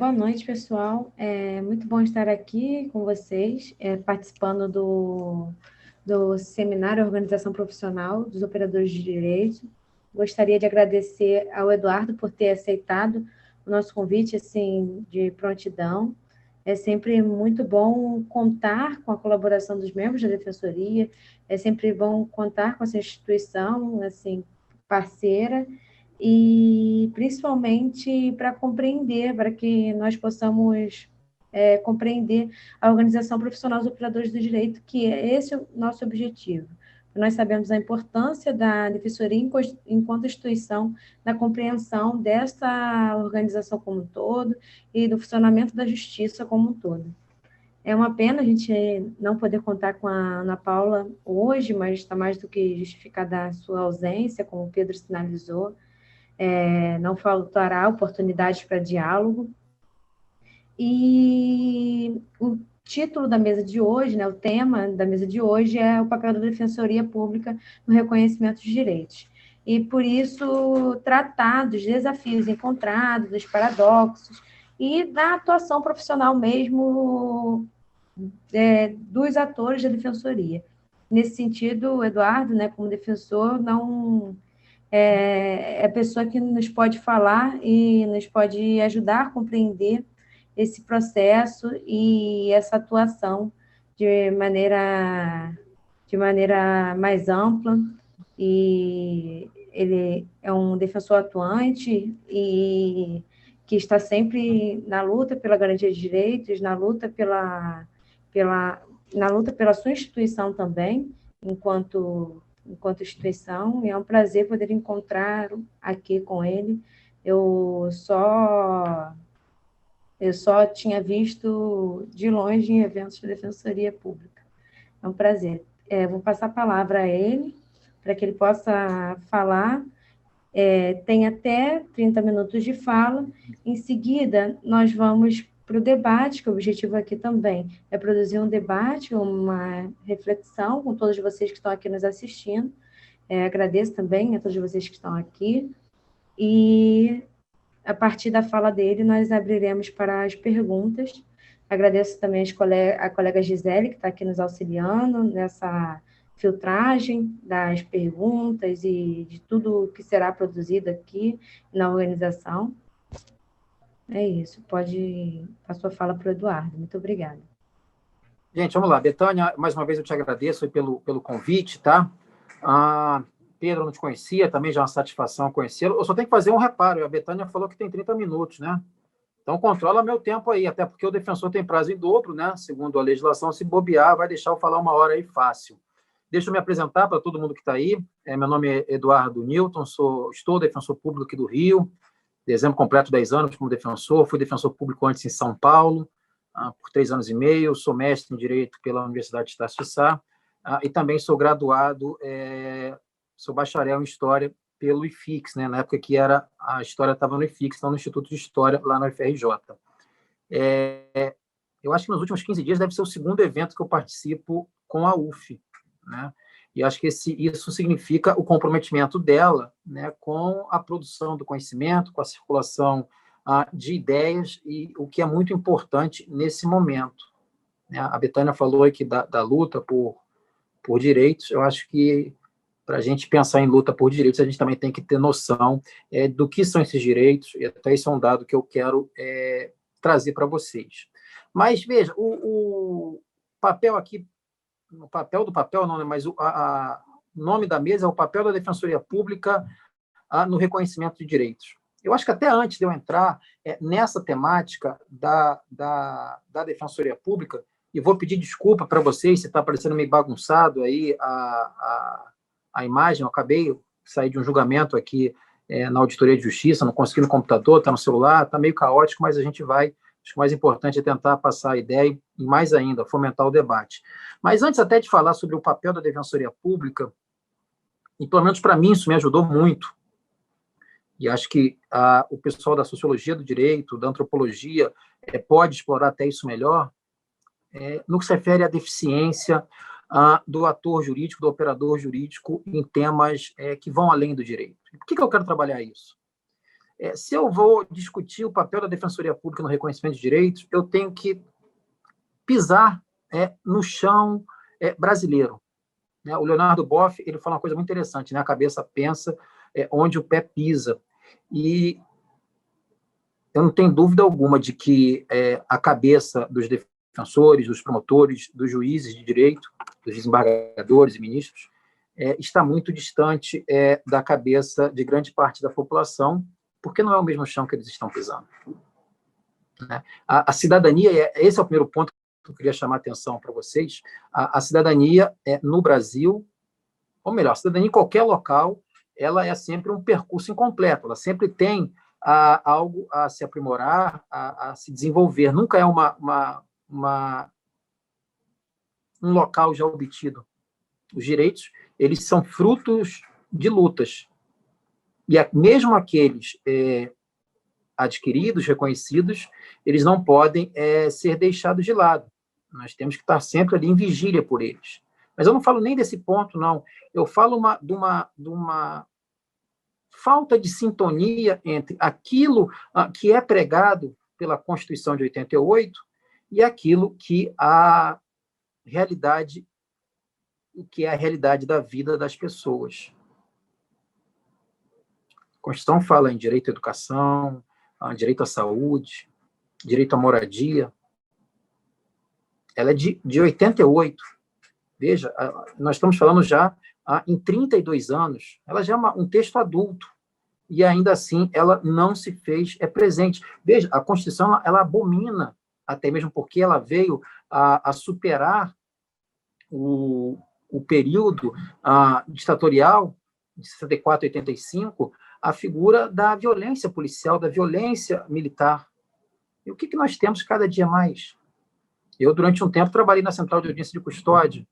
Boa noite, pessoal. É muito bom estar aqui com vocês, participando do seminário Organização Profissional dos Operadores de Direito. Gostaria de agradecer ao Eduardo por ter aceitado o nosso convite, assim, de prontidão. É sempre muito bom contar com a colaboração dos membros da Defensoria, é sempre bom contar com essa instituição, assim, parceira, e principalmente para compreender, para que nós possamos compreender a organização profissional dos operadores do direito, que é esse o nosso objetivo. Nós sabemos a importância da Defensoria enquanto instituição na compreensão dessa organização como um todo e do funcionamento da justiça como um todo. É uma pena a gente não poder contar com a Ana Paula hoje, mas está mais do que justificada a sua ausência, como o Pedro sinalizou. Não faltará oportunidades para diálogo. E o título da mesa de hoje, né, o tema da mesa de hoje é o papel da Defensoria Pública no reconhecimento dos direitos. E, por isso, tratar dos desafios encontrados, dos paradoxos e da atuação profissional mesmo dos atores da Defensoria. Nesse sentido, o Eduardo, né, como defensor, não é a pessoa que nos pode falar e nos pode ajudar a compreender esse processo e essa atuação de maneira mais ampla. E ele é um defensor atuante e que está sempre na luta pela garantia de direitos, na luta pela sua instituição também, enquanto instituição, e é um prazer poder encontrar aqui com ele. Eu só tinha visto de longe em eventos de defensoria pública. É um prazer. Vou passar a palavra a ele, para que ele possa falar. Tem até 30 minutos de fala. Em seguida, nós vamos para o debate, que o objetivo aqui também é produzir um debate, uma reflexão com todos vocês que estão aqui nos assistindo. Agradeço também a todos vocês que estão aqui. E, a partir da fala dele, nós abriremos para as perguntas. Agradeço também a colega Gisele, que está aqui nos auxiliando nessa filtragem das perguntas e de tudo que será produzido aqui na organização. É isso, pode a sua fala para o Eduardo. Muito obrigada. Gente, vamos lá. Betânia, mais uma vez eu te agradeço pelo convite, tá? Pedro, eu não te conhecia, também já é uma satisfação conhecê-lo. Eu só tenho que fazer um reparo. A Betânia falou que tem 30 minutos, né? Então, controla meu tempo aí, até porque o defensor tem prazo em dobro, né? Segundo a legislação, se bobear, vai deixar eu falar uma hora aí fácil. Deixa eu me apresentar para todo mundo que está aí. Meu nome é Eduardo Newton, estou defensor público aqui do Rio, dezembro completo 10 anos como defensor, fui defensor público antes em São Paulo, por 3 anos e meio, sou mestre em Direito pela Universidade de Estácio de Sá, e também sou graduado, sou bacharel em História pelo IFIX, né? Na época que a História estava no IFIX, então no Instituto de História, lá no UFRJ. Eu acho que nos últimos 15 dias deve ser o segundo evento que eu participo com a UF, né? E acho que isso significa o comprometimento dela, né, com a produção do conhecimento, com a circulação de ideias, e o que é muito importante nesse momento, né? A Betânia falou aqui da luta por direitos. Eu acho que, para a gente pensar em luta por direitos, a gente também tem que ter noção do que são esses direitos, e até isso é um dado que eu quero trazer para vocês. Mas, veja, o papel aqui, o papel do papel não, né, mas o nome da mesa é o papel da Defensoria Pública no reconhecimento de direitos. Eu acho que até antes de eu entrar nessa temática da Defensoria Pública, e vou pedir desculpa para vocês se está parecendo meio bagunçado aí a imagem. Eu acabei de sair de um julgamento aqui na Auditoria de Justiça, não consegui no computador, está no celular, está meio caótico, mas a gente vai. Acho que o mais importante é tentar passar a ideia e, mais ainda, fomentar o debate. Mas antes até de falar sobre o papel da Defensoria Pública, e pelo menos para mim isso me ajudou muito, e acho que o pessoal da Sociologia do Direito, da Antropologia, pode explorar até isso melhor, no que se refere à deficiência do ator jurídico, do operador jurídico, em temas que vão além do direito. Por que eu quero trabalhar isso? Se eu vou discutir o papel da Defensoria Pública no reconhecimento de direitos, eu tenho que pisar no chão brasileiro. Né? O Leonardo Boff, ele fala uma coisa muito interessante, né? A cabeça pensa onde o pé pisa. E eu não tenho dúvida alguma de que a cabeça dos defensores, dos promotores, dos juízes de direito, dos desembargadores e ministros, está muito distante da cabeça de grande parte da população, porque não é o mesmo chão que eles estão pisando. Né? A cidadania, esse é o primeiro ponto que eu queria chamar a atenção para vocês, a cidadania no Brasil, ou melhor, a cidadania em qualquer local, ela é sempre um percurso incompleto, ela sempre tem algo a se aprimorar, a se desenvolver, nunca é um local já obtido. Os direitos, eles são frutos de lutas, e mesmo aqueles adquiridos, reconhecidos, eles não podem ser deixados de lado. Nós temos que estar sempre ali em vigília por eles. Mas eu não falo nem desse ponto, não. Eu falo de uma falta de sintonia entre aquilo que é pregado pela Constituição de 88 e aquilo que a realidade da vida das pessoas. A Constituição fala em direito à educação, direito à saúde, direito à moradia. Ela é de 88. Veja, nós estamos falando já em 32 anos. Ela já é um texto adulto. E ainda assim, ela não se fez presente. Veja, a Constituição, ela abomina, até mesmo porque ela veio a superar o período ditatorial, de 64 a 85, a figura da violência policial, da violência militar. E o que nós temos cada dia mais? Eu, durante um tempo, trabalhei na Central de Audiência de Custódia.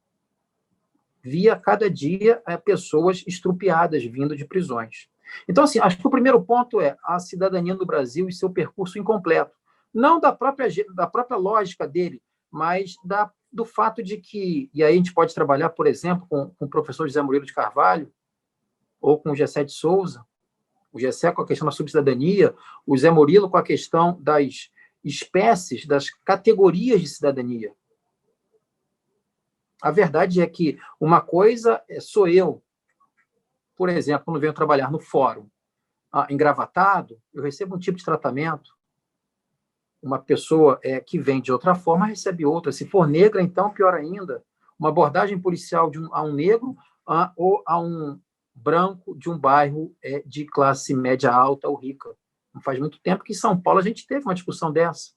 Via cada dia pessoas estrupiadas vindo de prisões. Então, assim, acho que o primeiro ponto é a cidadania no Brasil e seu percurso incompleto. Não da própria lógica dele, mas do fato de que, e aí a gente pode trabalhar, por exemplo, com o professor José Murilo de Carvalho, ou com o Gessé de Souza, o Gessé com a questão da subcidadania, o Zé Murilo com a questão das espécies, das categorias de cidadania. A verdade é que uma coisa sou eu, por exemplo, quando venho trabalhar no fórum engravatado, eu recebo um tipo de tratamento. Uma pessoa que vem de outra forma recebe outra. Se for negra, então, pior ainda. Uma abordagem policial a um negro ou a um branco de um bairro de classe média alta ou rica. Não faz muito tempo que em São Paulo a gente teve uma discussão dessa,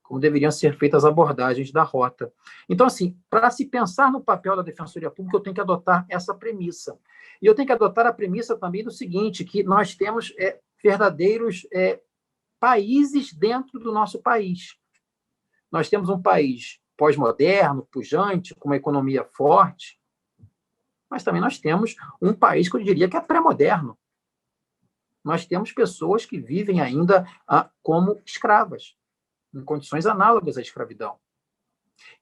como deveriam ser feitas as abordagens da rota. Então, assim, para se pensar no papel da Defensoria Pública, eu tenho que adotar essa premissa. E eu tenho que adotar a premissa também do seguinte, que nós temos verdadeiros países dentro do nosso país. Nós temos um país pós-moderno, pujante, com uma economia forte, mas também nós temos um país que eu diria que é pré-moderno. Nós temos pessoas que vivem ainda como escravas, em condições análogas à escravidão.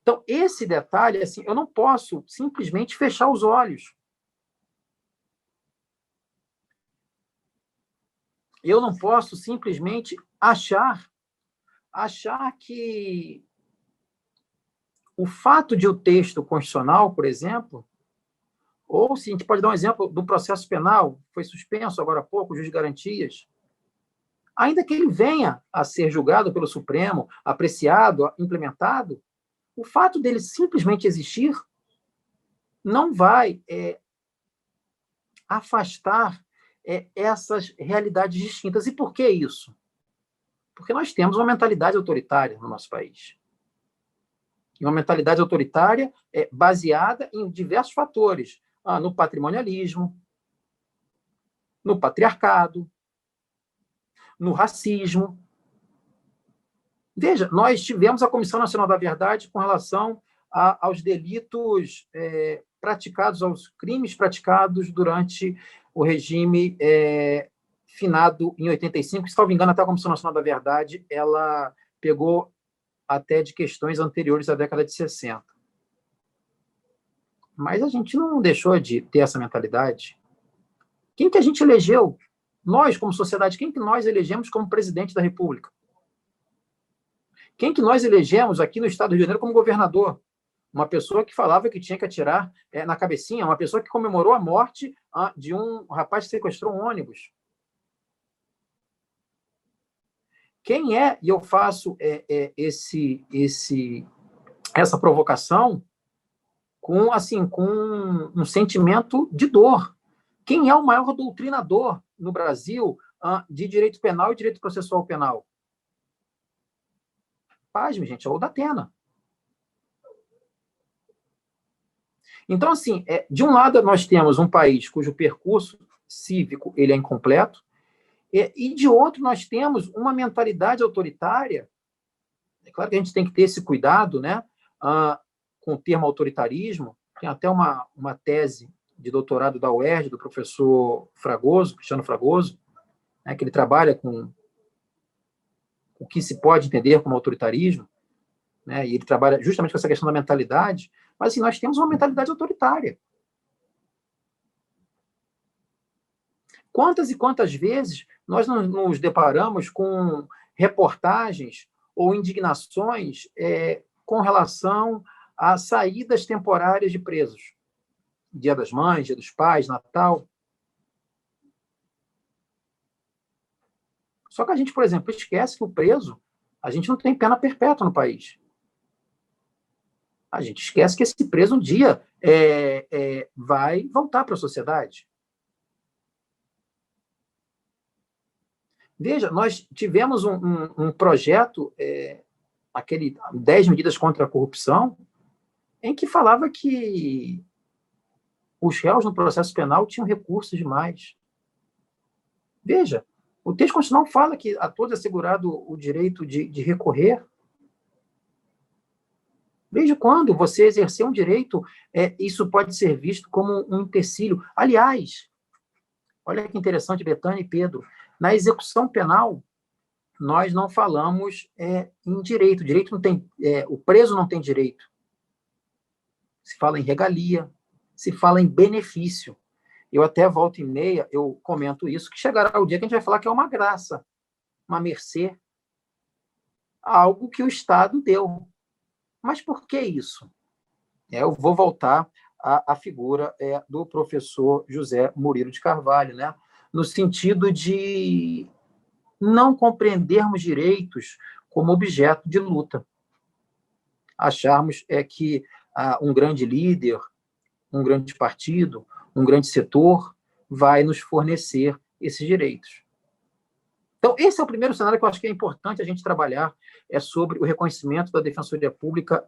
Então, esse detalhe, assim, eu não posso simplesmente fechar os olhos. Eu não posso simplesmente achar que o fato de o texto constitucional, por exemplo, ou se a gente pode dar um exemplo do processo penal, foi suspenso agora há pouco, o juiz de garantias, ainda que ele venha a ser julgado pelo Supremo, apreciado, implementado, o fato dele simplesmente existir não vai afastar essas realidades distintas. E por que isso? Porque nós temos uma mentalidade autoritária no nosso país. E uma mentalidade autoritária baseada em diversos fatores. No patrimonialismo, no patriarcado, no racismo. Veja, nós tivemos a Comissão Nacional da Verdade com relação aos delitos praticados, aos crimes praticados durante o regime finado em 85. Se não me engano, até a Comissão Nacional da Verdade, ela pegou até de questões anteriores à década de 60. Mas a gente não deixou de ter essa mentalidade. Quem que a gente elegeu Nós, como sociedade, quem que nós elegemos como presidente da República? Quem que nós elegemos aqui no estado do Rio de Janeiro como governador? Uma pessoa que falava que tinha que atirar na cabecinha, uma pessoa que comemorou a morte de um rapaz que sequestrou um ônibus. Quem é, e eu faço essa provocação com um sentimento de dor. Quem é o maior doutrinador no Brasil de direito penal e direito processual penal? Pasme, gente, é o da Atena. Então, assim, de um lado, nós temos um país cujo percurso cívico ele é incompleto, e de outro, nós temos uma mentalidade autoritária. É claro que a gente tem que ter esse cuidado, né, com o termo autoritarismo. Tem até uma tese de doutorado da UERJ, do professor Fragoso, Cristiano Fragoso, né, que ele trabalha com o que se pode entender como autoritarismo, né, e ele trabalha justamente com essa questão da mentalidade, mas assim, nós temos uma mentalidade autoritária. Quantas e quantas vezes nós nos deparamos com reportagens ou indignações com relação a saídas temporárias de presos? Dia das Mães, Dia dos Pais, Natal. Só que a gente, por exemplo, esquece que o preso, a gente não tem pena perpétua no país. A gente esquece que esse preso um dia vai voltar para a sociedade. Veja, nós tivemos um projeto, aquele 10 medidas contra a corrupção, em que falava que os réus no processo penal tinham recursos demais. Veja, o texto constitucional fala que a todos é assegurado o direito de recorrer. Desde quando você exercer um direito, isso pode ser visto como um empecilho? Aliás, olha que interessante, Betânia e Pedro, na execução penal, nós não falamos em direito. Direito não tem, o preso não tem direito. Se fala em regalia, se fala em benefício. Eu até volta e meia, eu comento isso, que chegará o dia que a gente vai falar que é uma graça, uma mercê, algo que o Estado deu. Mas por que isso? Eu vou voltar à figura do professor José Murilo de Carvalho, né? No sentido de não compreendermos direitos como objeto de luta. Acharmos que um grande líder, um grande partido, um grande setor vai nos fornecer esses direitos. Então, esse é o primeiro cenário que eu acho que é importante a gente trabalhar, sobre o reconhecimento da Defensoria Pública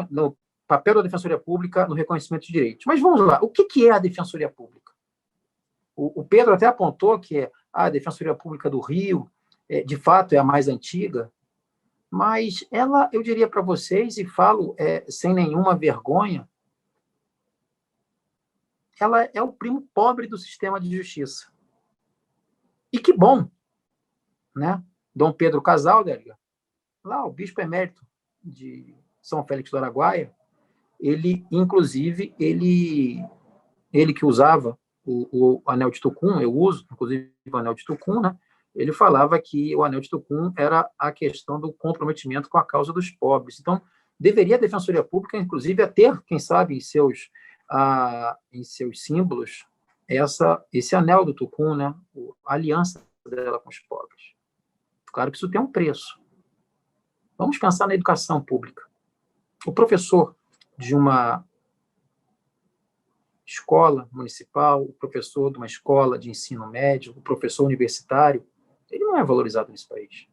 no papel da Defensoria Pública no reconhecimento de direitos. Mas vamos lá, o que é a Defensoria Pública? O Pedro até apontou que a Defensoria Pública do Rio, de fato, é a mais antiga, mas ela, eu diria para vocês, e falo sem nenhuma vergonha, ela é o primo pobre do sistema de justiça. E que bom, né? Dom Pedro Casaldega, lá o bispo emérito de São Félix do Araguaia, ele, inclusive, ele que usava o anel de Tucum, eu uso, inclusive, o anel de Tucum, né? Ele falava que o anel de Tucum era a questão do comprometimento com a causa dos pobres. Então, deveria a Defensoria Pública, inclusive, ter, quem sabe, em seus símbolos, esse anel do Tucum, né? A aliança dela com os pobres. Claro que isso tem um preço. Vamos pensar na educação pública. O professor de uma escola municipal, o professor de uma escola de ensino médio, o professor universitário, ele não é valorizado nesse país.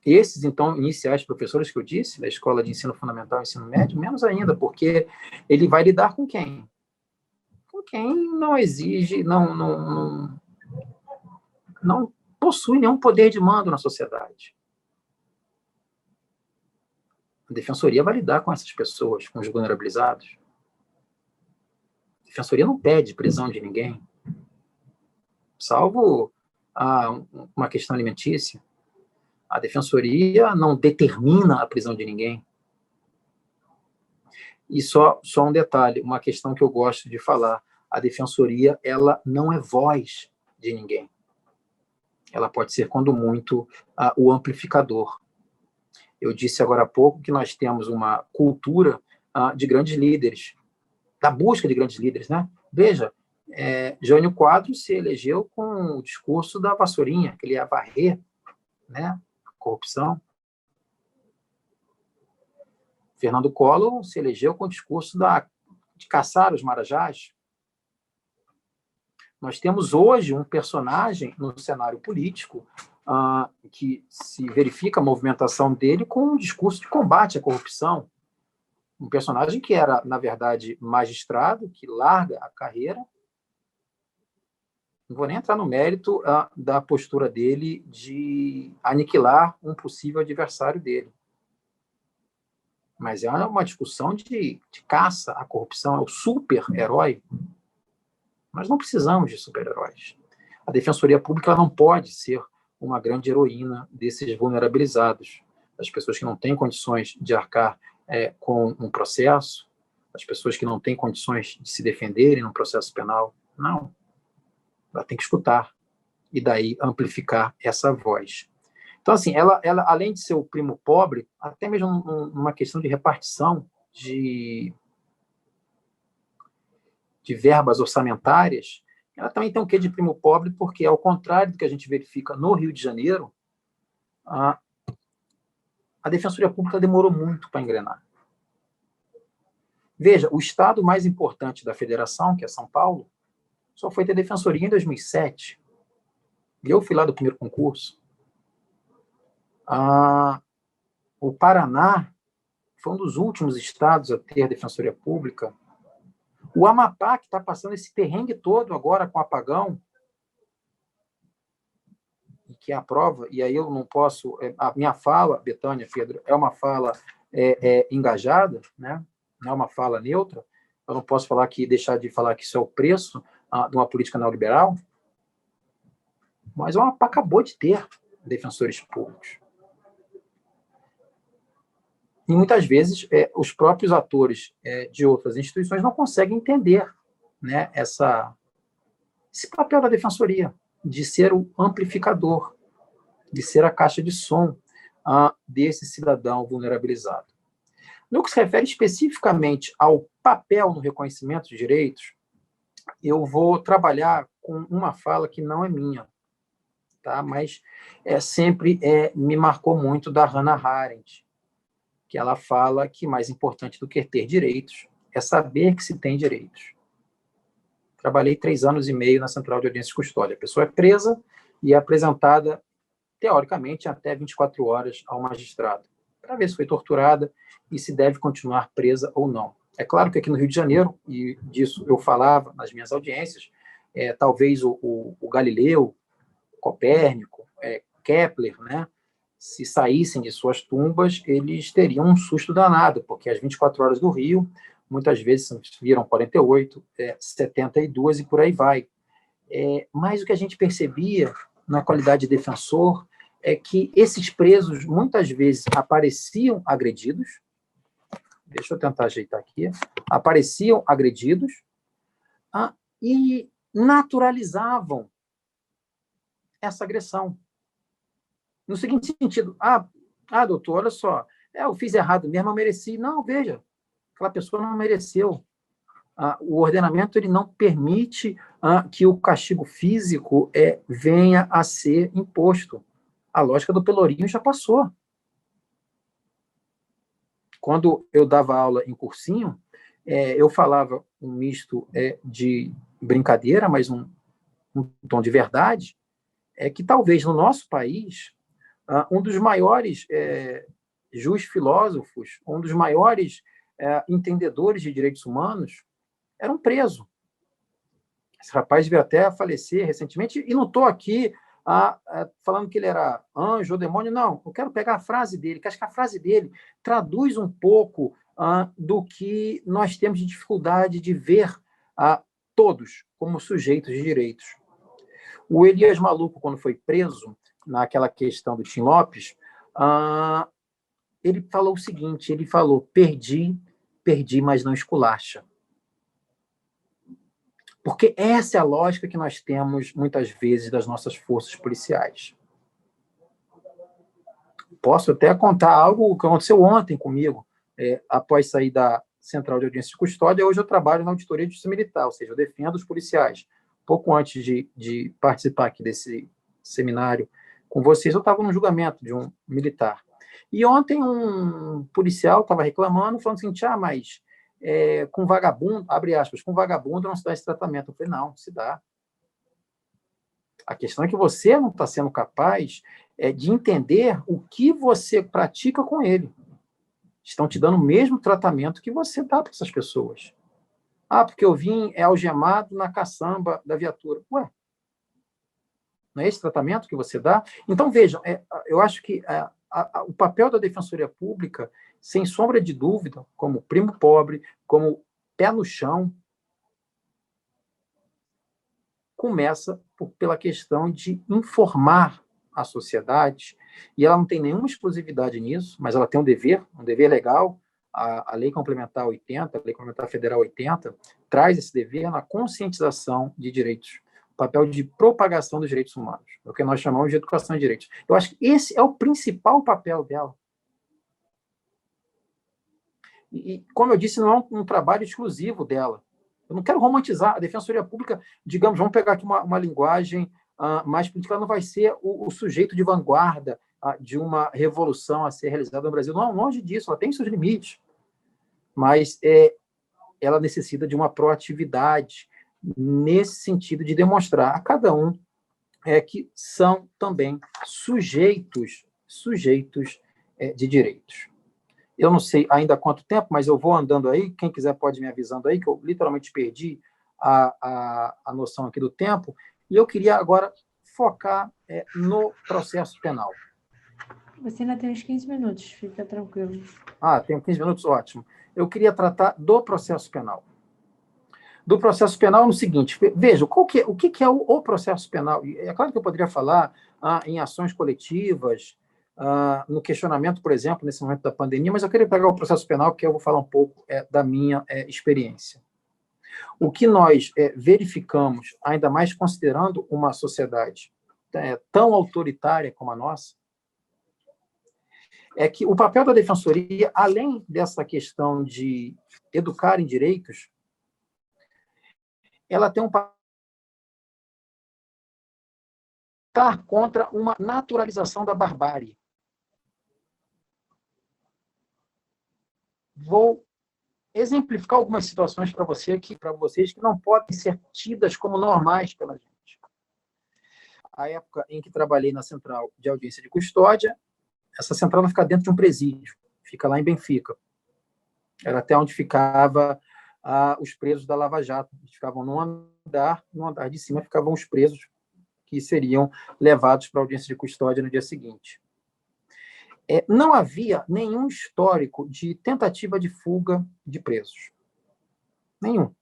Esses, então, iniciais professores que eu disse, da escola de ensino fundamental e ensino médio, menos ainda, porque ele vai lidar com quem? Com quem não exige, não possui nenhum poder de mando na sociedade. A Defensoria vai lidar com essas pessoas, com os vulnerabilizados. A Defensoria não pede prisão de ninguém, salvo uma questão alimentícia. A Defensoria não determina a prisão de ninguém. E só um detalhe, uma questão que eu gosto de falar, a defensoria, ela não é voz de ninguém. Ela pode ser, quando muito, o amplificador. Eu disse agora há pouco que nós temos uma cultura de grandes líderes, da busca de grandes líderes, né? Veja, Jânio Quadros se elegeu com o discurso da vassourinha, que ele ia varrer, né? A corrupção. Fernando Collor se elegeu com o discurso de caçar os marajás. Nós temos hoje um personagem no cenário político que se verifica a movimentação dele com um discurso de combate à corrupção. Um personagem que era, na verdade, magistrado, que larga a carreira. Não vou nem entrar no mérito da postura dele de aniquilar um possível adversário dele. Mas é uma discussão de caça à corrupção, é o super-herói. Nós não precisamos de super-heróis. A Defensoria Pública ela não pode ser uma grande heroína desses vulnerabilizados, das pessoas que não têm condições de arcar com um processo, as pessoas que não têm condições de se defenderem num processo penal. Não. Ela tem que escutar e daí amplificar essa voz. Então, assim, ela além de ser o primo pobre, até mesmo numa questão de repartição de verbas orçamentárias, ela também tem um quê de primo pobre, porque, ao contrário do que a gente verifica no Rio de Janeiro, a Defensoria Pública demorou muito para engrenar. Veja, o estado mais importante da federação, que é São Paulo, só foi ter defensoria em 2007. E eu fui lá do primeiro concurso. O Paraná foi um dos últimos estados a ter defensoria pública. O Amapá, que está passando esse perrengue todo agora com apagão, que é a prova, e aí eu não posso... A minha fala, Betânia, Pedro, é uma fala engajada, né? Não é uma fala neutra. Eu não posso deixar de falar que isso é o preço de uma política neoliberal. Mas o Amapá acabou de ter defensores públicos. E muitas vezes os próprios atores de outras instituições não conseguem entender, né, esse papel da defensoria, de ser o amplificador, de ser a caixa de som desse cidadão vulnerabilizado. No que se refere especificamente ao papel no reconhecimento de direitos, eu vou trabalhar com uma fala que não é minha, tá? Mas sempre me marcou muito, da Hannah Arendt, que ela fala que mais importante do que ter direitos é saber que se tem direitos. Trabalhei 3 anos e meio na Central de Audiência e Custódia. A pessoa é presa e é apresentada, teoricamente, até 24 horas ao magistrado, para ver se foi torturada e se deve continuar presa ou não. É claro que aqui no Rio de Janeiro, e disso eu falava nas minhas audiências, talvez o Galileu, Copérnico, Kepler, né, se saíssem de suas tumbas, eles teriam um susto danado, porque as 24 horas do Rio, muitas vezes viram 48, 72 e por aí vai. Mas o que a gente percebia na qualidade de defensor é que esses presos, muitas vezes, apareciam agredidos, deixa eu tentar ajeitar aqui, apareciam agredidos e naturalizavam essa agressão. No seguinte sentido, doutor, olha só, eu fiz errado mesmo, eu mereci. Não, veja, aquela pessoa não mereceu. O ordenamento ele não permite que o castigo físico venha a ser imposto. A lógica do pelourinho já passou. Quando eu dava aula em cursinho, eu falava um misto de brincadeira, mas um tom de verdade, que talvez no nosso país um dos maiores filósofos, um dos maiores entendedores de direitos humanos, era um preso. Esse rapaz veio até a falecer recentemente, e não estou aqui falando que ele era anjo ou demônio, não. Eu quero pegar a frase dele, que acho que a frase dele traduz um pouco do que nós temos de dificuldade de ver todos como sujeitos de direitos. O Elias Maluco, quando foi preso, naquela questão do Tim Lopes, ele falou o seguinte, ele falou: perdi perdi, mas não esculacha. Porque essa é a lógica que nós temos, muitas vezes, das nossas forças policiais. Posso até contar algo que aconteceu ontem comigo, após sair da Central de Audiência de Custódia. Hoje eu trabalho na Auditoria de Justiça Militar, ou seja, eu defendo os policiais. Pouco antes de participar aqui desse seminário com vocês, eu estava num julgamento de um militar. E ontem um policial estava reclamando, falando assim, mas com vagabundo, abre aspas, com vagabundo não se dá esse tratamento. Eu falei, não, se dá. A questão é que você não está sendo capaz de entender o que você pratica com ele. Estão te dando o mesmo tratamento que você dá para essas pessoas. Porque eu vim algemado na caçamba da viatura. Ué, não é esse tratamento que você dá? Então, vejam, eu acho que o papel da Defensoria Pública, sem sombra de dúvida, como primo pobre, como pé no chão, começa pela questão de informar a sociedade, e ela não tem nenhuma exclusividade nisso, mas ela tem um dever legal. A Lei Complementar 80, a Lei Complementar Federal 80, traz esse dever na conscientização de direitos, o papel de propagação dos direitos humanos, é o que nós chamamos de educação de direitos. Eu acho que esse é o principal papel dela. E como eu disse, não é um trabalho exclusivo dela. Eu não quero romantizar a Defensoria Pública, digamos, vamos pegar aqui uma linguagem mais política, ela não vai ser o sujeito de vanguarda de uma revolução a ser realizada no Brasil. Não, longe disso, ela tem seus limites. Mas ela necessita de uma proatividade nesse sentido de demonstrar a cada um que são também sujeitos de direitos. Eu não sei ainda há quanto tempo, mas eu vou andando aí, quem quiser pode me avisando aí, que eu literalmente perdi a noção aqui do tempo, e eu queria agora focar no processo penal. Você ainda tem uns 15 minutos, fica tranquilo. Tenho 15 minutos, ótimo. Eu queria tratar do processo penal. Do processo penal no seguinte, veja, o que é o processo penal? É claro que eu poderia falar em ações coletivas, no questionamento, por exemplo, nesse momento da pandemia, mas eu queria pegar o processo penal, que eu vou falar um pouco da minha experiência. O que nós verificamos, ainda mais considerando uma sociedade tão autoritária como a nossa, é que o papel da Defensoria, além dessa questão de educar em direitos, ela tem um papel contra uma naturalização da barbárie. Vou exemplificar algumas situações para vocês que não podem ser tidas como normais pela gente. A época em que trabalhei na Central de Audiência de Custódia, essa central não fica dentro de um presídio, fica lá em Benfica. Era até onde ficava os presos da Lava Jato. Eles ficavam no andar de cima ficavam os presos que seriam levados para a audiência de custódia no dia seguinte. Não havia nenhum histórico de tentativa de fuga de presos. Nenhum.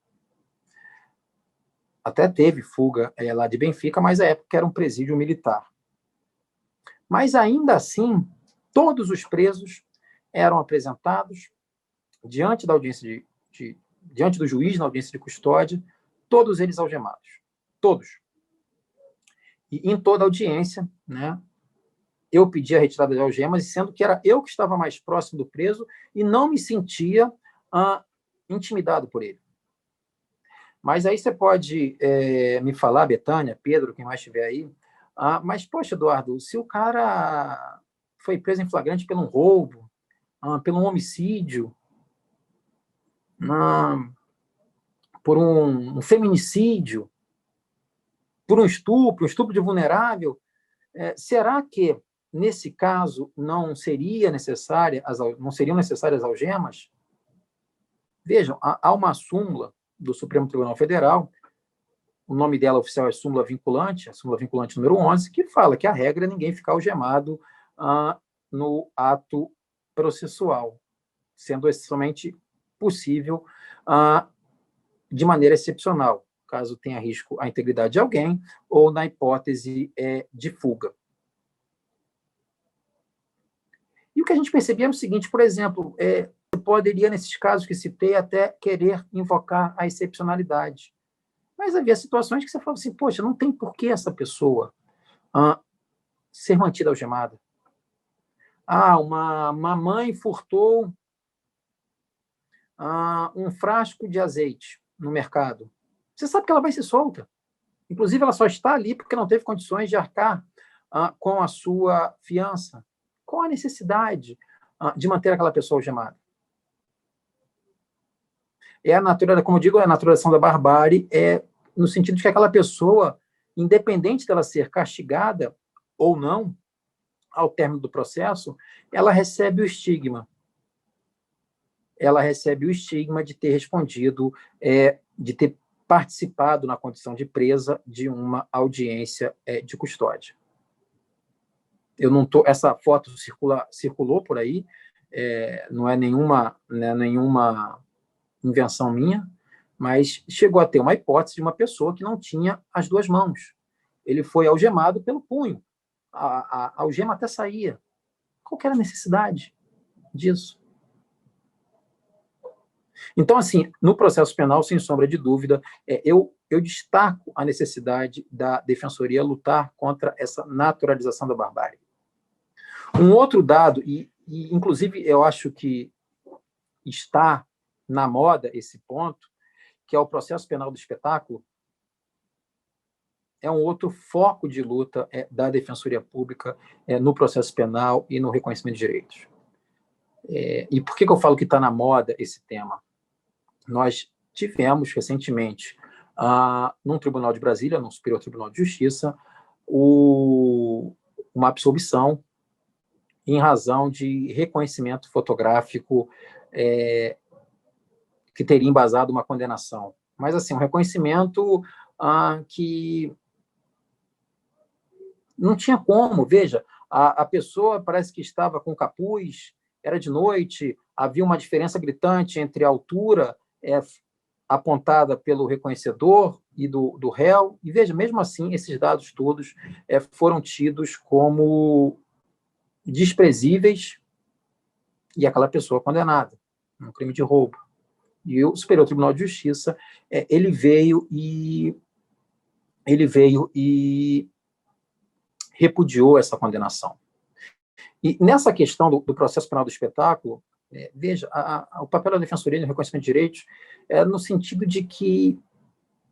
Até teve fuga lá de Benfica, mas à época era um presídio militar. Mas, ainda assim, todos os presos eram apresentados diante da audiência diante do juiz na audiência de custódia, todos eles algemados. Todos. E em toda a audiência, né, eu pedi a retirada de algemas, sendo que era eu que estava mais próximo do preso e não me sentia intimidado por ele. Mas aí você pode me falar, Betânia, Pedro, quem mais estiver aí, mas, poxa, Eduardo, se o cara foi preso em flagrante por um roubo, pelo um homicídio, por um feminicídio, por um estupro de vulnerável, será que, nesse caso, não seriam necessárias algemas? Vejam, há uma súmula do Supremo Tribunal Federal, o nome dela oficial é súmula vinculante, a súmula vinculante número 11, que fala que a regra é ninguém ficar algemado no ato processual, sendo somente possível de maneira excepcional, caso tenha risco à integridade de alguém ou na hipótese de fuga. E o que a gente percebia é o seguinte, por exemplo, poderia, nesses casos que citei, até querer invocar a excepcionalidade. Mas havia situações que você falava assim, poxa, não tem por que essa pessoa ser mantida algemada. Uma mãe furtou um frasco de azeite no mercado. Você sabe que ela vai ser solta. Inclusive, ela só está ali porque não teve condições de arcar com a sua fiança. Qual a necessidade de manter aquela pessoa algemada? Como eu digo, a naturalização da barbárie no sentido de que aquela pessoa, independente dela ser castigada ou não, ao término do processo, ela recebe o estigma. Ela recebe o estigma de ter respondido, de ter participado na condição de presa de uma audiência de custódia. Essa foto circulou por aí, não é nenhuma invenção minha, mas chegou a ter uma hipótese de uma pessoa que não tinha as duas mãos. Ele foi algemado pelo punho. A algema até saía. Qual que era a necessidade disso? Então, assim, no processo penal, sem sombra de dúvida, eu destaco a necessidade da Defensoria lutar contra essa naturalização da barbárie. Um outro dado, e inclusive eu acho que está na moda esse ponto, que é o processo penal do espetáculo, é um outro foco de luta da Defensoria Pública no processo penal e no reconhecimento de direitos. E por que eu falo que está na moda esse tema? Nós tivemos recentemente, num Tribunal de Brasília, no Superior Tribunal de Justiça, uma absolvição em razão de reconhecimento fotográfico que teria embasado uma condenação. Mas, assim, um reconhecimento que não tinha como. Veja, a pessoa parece que estava com capuz, era de noite, havia uma diferença gritante entre a altura apontada pelo reconhecedor e do réu. E, veja, mesmo assim, esses dados todos foram tidos como desprezíveis e aquela pessoa condenada, um crime de roubo. E o Superior Tribunal de Justiça, ele veio e repudiou essa condenação. E nessa questão do processo penal do espetáculo, veja, o papel da Defensoria no reconhecimento de direitos no sentido de que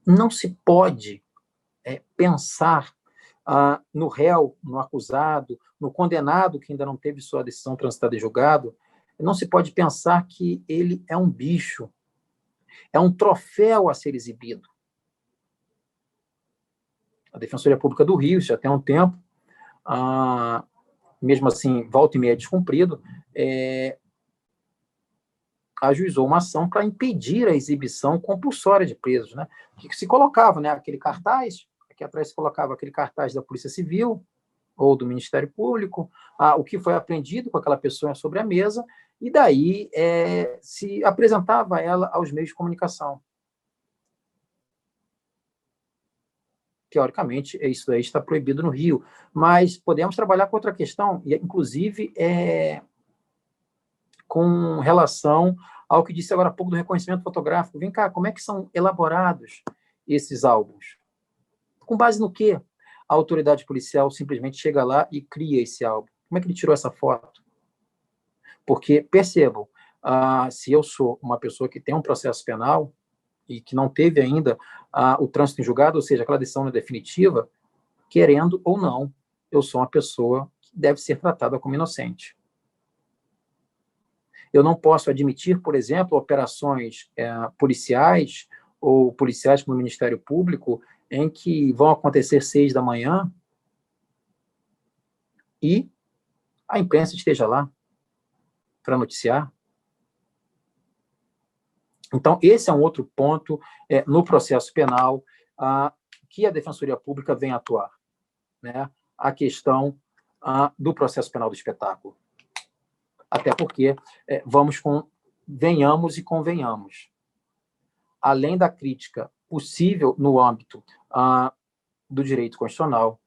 não se pode pensar no réu, no acusado, no condenado que ainda não teve sua decisão transitada em julgado, não se pode pensar que ele é um bicho, é um troféu a ser exibido. A Defensoria Pública do Rio, já tem um tempo, mesmo assim, volta e meia descumprido, ajuizou uma ação para impedir a exibição compulsória de presos, né? Que se colocava, né, aquele cartaz, aqui atrás se colocava aquele cartaz da Polícia Civil ou do Ministério Público, o que foi apreendido com aquela pessoa sobre a mesa, e daí se apresentava ela aos meios de comunicação. Teoricamente, isso aí está proibido no Rio, mas podemos trabalhar com outra questão, inclusive com relação ao que disse agora há pouco do reconhecimento fotográfico. Vem cá, como é que são elaborados esses álbuns? Com base no quê? A autoridade policial simplesmente chega lá e cria esse álbum. Como é que ele tirou essa foto? Porque, percebam, se eu sou uma pessoa que tem um processo penal e que não teve ainda o trânsito em julgado, ou seja, aquela decisão não é definitiva, querendo ou não, eu sou uma pessoa que deve ser tratada como inocente. Eu não posso admitir, por exemplo, operações policiais ou policiais como o Ministério Público em que vão acontecer 6 da manhã e a imprensa esteja lá para noticiar. Então, esse é um outro ponto no processo penal que a Defensoria Pública vem atuar, né? A questão do processo penal do espetáculo. Até porque, venhamos e convenhamos, além da crítica possível no âmbito do direito constitucional,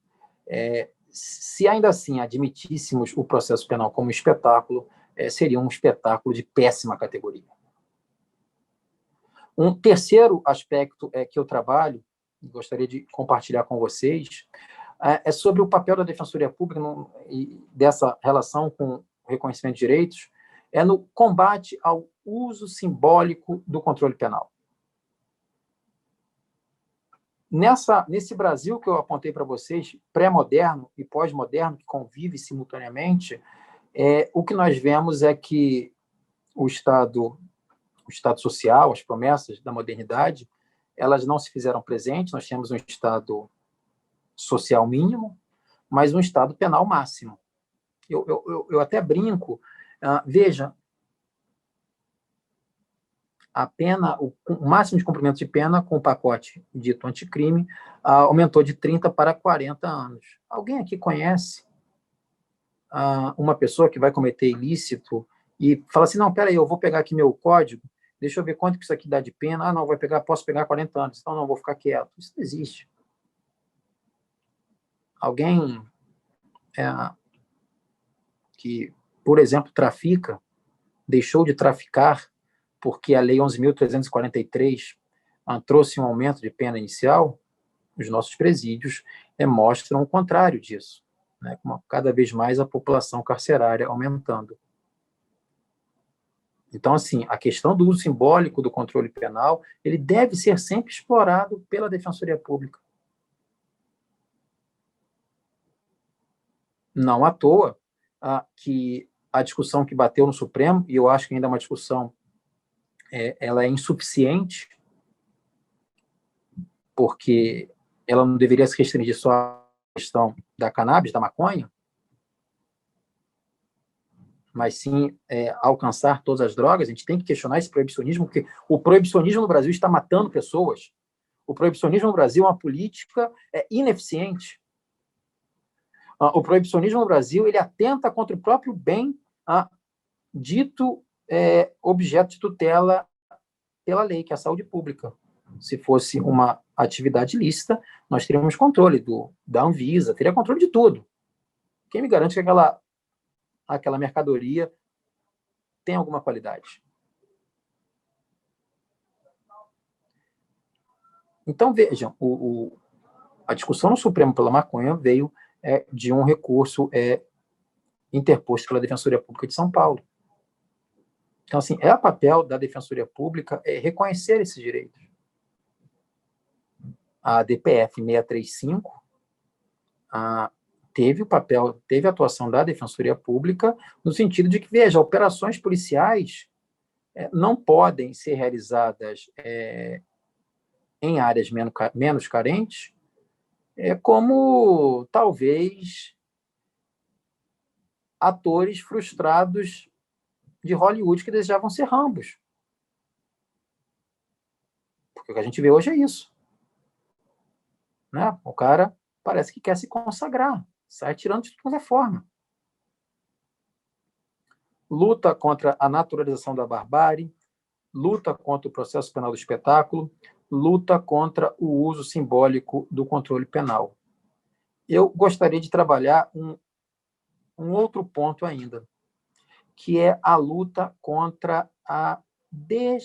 se ainda assim admitíssemos o processo penal como espetáculo, seria um espetáculo de péssima categoria. Um terceiro aspecto que eu trabalho, gostaria de compartilhar com vocês, é sobre o papel da Defensoria Pública e dessa relação com o reconhecimento de direitos, no combate ao uso simbólico do controle penal. Nesse Brasil que eu apontei para vocês, pré-moderno e pós-moderno, que convive simultaneamente, o que nós vemos é que o Estado social, as promessas da modernidade, elas não se fizeram presentes. Nós temos um Estado social mínimo, mas um Estado penal máximo. Eu até brinco, veja, a pena, o máximo de cumprimento de pena com o pacote dito anticrime aumentou de 30 para 40 anos. Alguém aqui conhece uma pessoa que vai cometer ilícito e fala assim, não, peraí, eu vou pegar aqui meu código, deixa eu ver quanto que isso aqui dá de pena, não, posso pegar 40 anos, então não, vou ficar quieto. Isso não existe. Alguém que, por exemplo, trafica, deixou de traficar porque a Lei 11.343 trouxe um aumento de pena inicial, os nossos presídios mostram o contrário disso, né? Cada vez mais a população carcerária aumentando. Então, assim, a questão do uso simbólico do controle penal, ele deve ser sempre explorado pela Defensoria Pública. Não à toa que a discussão que bateu no Supremo, e eu acho que ainda é uma discussão ela é insuficiente, porque ela não deveria se restringir só à questão da cannabis, da maconha, mas sim alcançar todas as drogas. A gente tem que questionar esse proibicionismo, porque o proibicionismo no Brasil está matando pessoas. O proibicionismo no Brasil é uma política ineficiente. O proibicionismo no Brasil ele atenta contra o próprio bem dito objeto de tutela pela lei, que é a saúde pública. Se fosse uma atividade lícita, nós teríamos controle da Anvisa, teria controle de tudo. Quem me garante que aquela mercadoria tem alguma qualidade? Então, vejam, a discussão no Supremo pela maconha veio de um recurso interposto pela Defensoria Pública de São Paulo. Então, assim, é o papel da Defensoria Pública reconhecer esses direitos. A DPF 635 teve a atuação da Defensoria Pública no sentido de que, veja, operações policiais não podem ser realizadas em áreas menos carentes, como talvez atores frustrados de Hollywood que desejavam ser Rambos. Porque o que a gente vê hoje é isso. Né? O cara parece que quer se consagrar, sai tirando de toda forma. Luta contra a naturalização da barbárie, luta contra o processo penal do espetáculo, luta contra o uso simbólico do controle penal. Eu gostaria de trabalhar um outro ponto ainda, que é a luta contra a não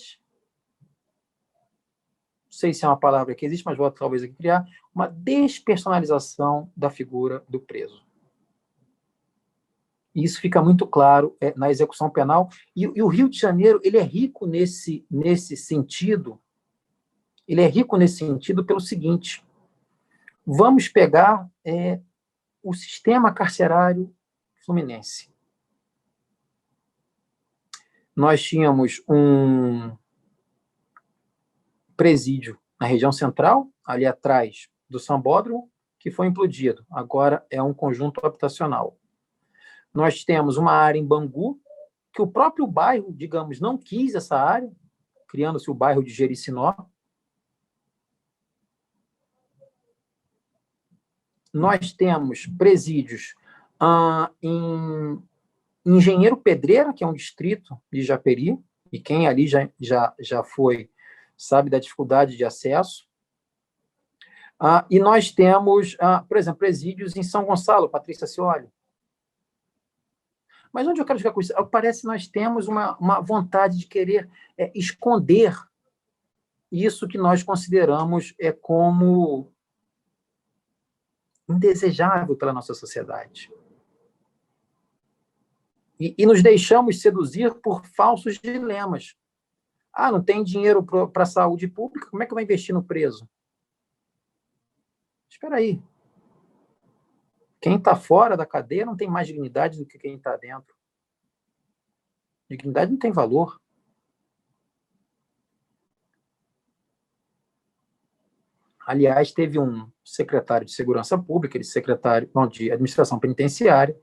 sei se é uma palavra que existe, mas vou talvez aqui criar, uma despersonalização da figura do preso. E isso fica muito claro na execução penal. E o Rio de Janeiro ele é rico nesse sentido. Ele é rico nesse sentido pelo seguinte: vamos pegar o sistema carcerário fluminense. Nós tínhamos um presídio na região central, ali atrás do Sambódromo, que foi implodido. Agora é um conjunto habitacional. Nós temos uma área em Bangu, que o próprio bairro, digamos, não quis essa área, criando-se o bairro de Jericinó. Nós temos presídios em Engenheiro Pedreira, que é um distrito de Japeri, e quem ali já foi sabe da dificuldade de acesso. E nós temos, por exemplo, presídios em São Gonçalo, Patrícia Cioli. Mas onde eu quero chegar com isso? Parece que nós temos uma vontade de querer esconder isso que nós consideramos como indesejável pela nossa sociedade. E nos deixamos seduzir por falsos dilemas. Ah, não tem dinheiro para a saúde pública, como é que eu vou investir no preso? Espera aí. Quem está fora da cadeia não tem mais dignidade do que quem está dentro. Dignidade não tem valor. Aliás, teve um secretário de Segurança Pública, de Administração Penitenciária.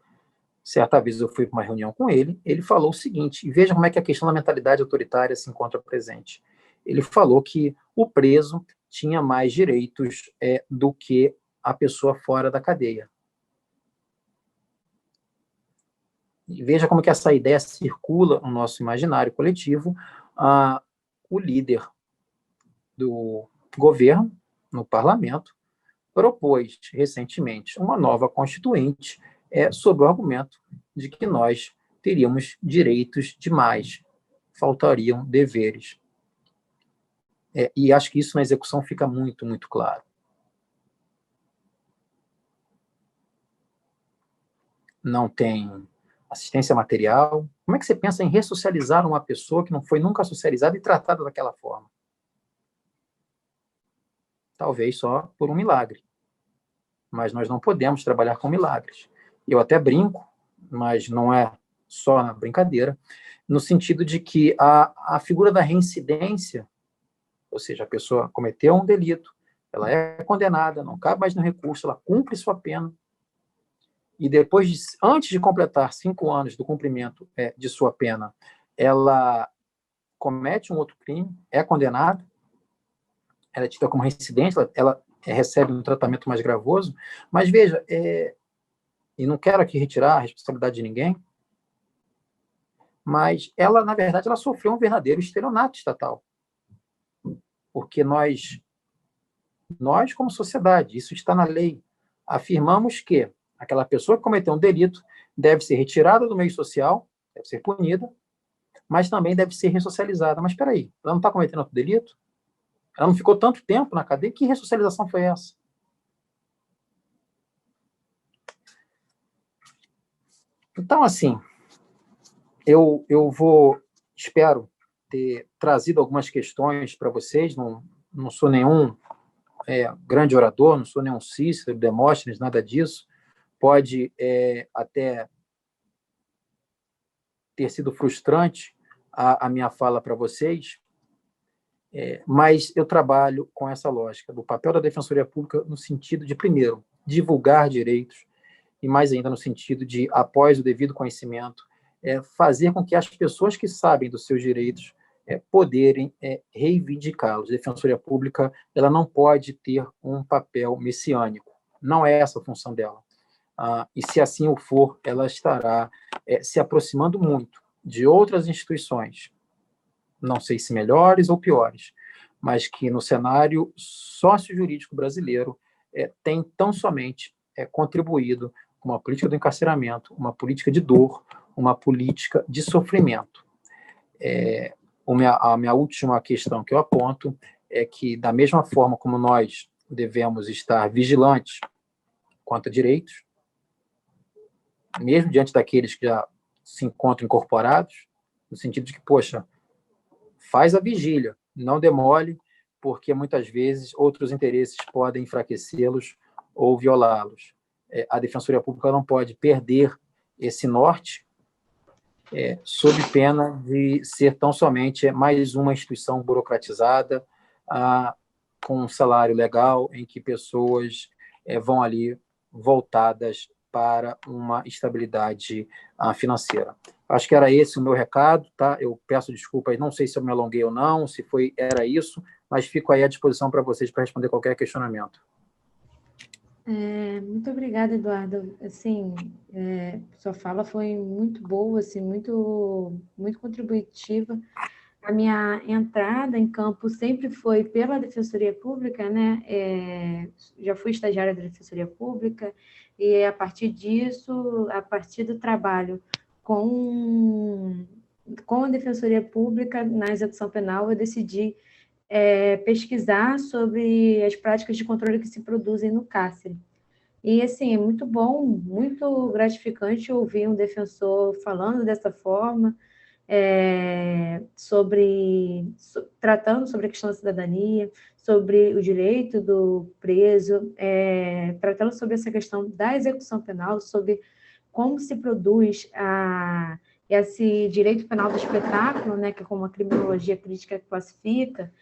Certa vez eu fui para uma reunião com ele, ele falou o seguinte, e veja como é que a questão da mentalidade autoritária se encontra presente. Ele falou que o preso tinha mais direitos do que a pessoa fora da cadeia. E veja como que essa ideia circula no nosso imaginário coletivo. O líder do governo, no parlamento, propôs recentemente uma nova constituinte sob o argumento de que nós teríamos direitos demais, faltariam deveres. E acho que isso na execução fica muito, muito claro. Não tem assistência material. Como é que você pensa em ressocializar uma pessoa que não foi nunca socializada e tratada daquela forma? Talvez só por um milagre. Mas nós não podemos trabalhar com milagres. Eu até brinco, mas não é só na brincadeira, no sentido de que a figura da reincidência, ou seja, a pessoa cometeu um delito, ela é condenada, não cabe mais no recurso, ela cumpre sua pena, e depois, antes de completar 5 anos do cumprimento de sua pena, ela comete um outro crime, é condenada, ela é tida como reincidente, ela recebe um tratamento mais gravoso, mas veja, e não quero aqui retirar a responsabilidade de ninguém, mas ela, na verdade, ela sofreu um verdadeiro estelionato estatal. Porque nós, como sociedade, isso está na lei, afirmamos que aquela pessoa que cometeu um delito deve ser retirada do meio social, deve ser punida, mas também deve ser ressocializada. Mas espera aí, ela não está cometendo outro delito? Ela não ficou tanto tempo na cadeia? Que ressocialização foi essa? Então, assim, eu espero ter trazido algumas questões para vocês, não sou nenhum grande orador, não sou nenhum Cícero, Demóstenes, nada disso, pode até ter sido frustrante a minha fala para vocês, mas eu trabalho com essa lógica do papel da Defensoria Pública no sentido de, primeiro, divulgar direitos, e mais ainda no sentido de, após o devido conhecimento, fazer com que as pessoas que sabem dos seus direitos poderem reivindicá-los. A Defensoria Pública ela não pode ter um papel messiânico, não é essa a função dela. E se assim o for, ela estará se aproximando muito de outras instituições, não sei se melhores ou piores, mas que no cenário sócio-jurídico brasileiro tem tão somente contribuído com uma política do encarceramento, uma política de dor, uma política de sofrimento. A minha última questão que eu aponto é que, da mesma forma como nós devemos estar vigilantes quanto a direitos, mesmo diante daqueles que já se encontram incorporados, no sentido de que, poxa, faz a vigília, não demole, porque muitas vezes outros interesses podem enfraquecê-los ou violá-los. A Defensoria Pública não pode perder esse norte sob pena de ser tão somente mais uma instituição burocratizada, com um salário legal, em que pessoas vão ali voltadas para uma estabilidade financeira. Acho que era esse o meu recado, tá? Eu peço desculpas, não sei se eu me alonguei ou não, se era isso, mas fico aí à disposição para vocês para responder qualquer questionamento. Muito obrigada, Eduardo. Assim, sua fala foi muito boa, assim, muito, muito contributiva. A minha entrada em campo sempre foi pela Defensoria Pública, né? Já fui estagiária da Defensoria Pública, e a partir disso, a partir do trabalho com a Defensoria Pública na execução penal, eu decidi pesquisar sobre as práticas de controle que se produzem no cárcere. E, assim, é muito bom, muito gratificante ouvir um defensor falando dessa forma, tratando sobre a questão da cidadania, sobre o direito do preso, tratando sobre essa questão da execução penal, sobre como se produz esse direito penal do espetáculo, né, que é como a criminologia crítica classifica,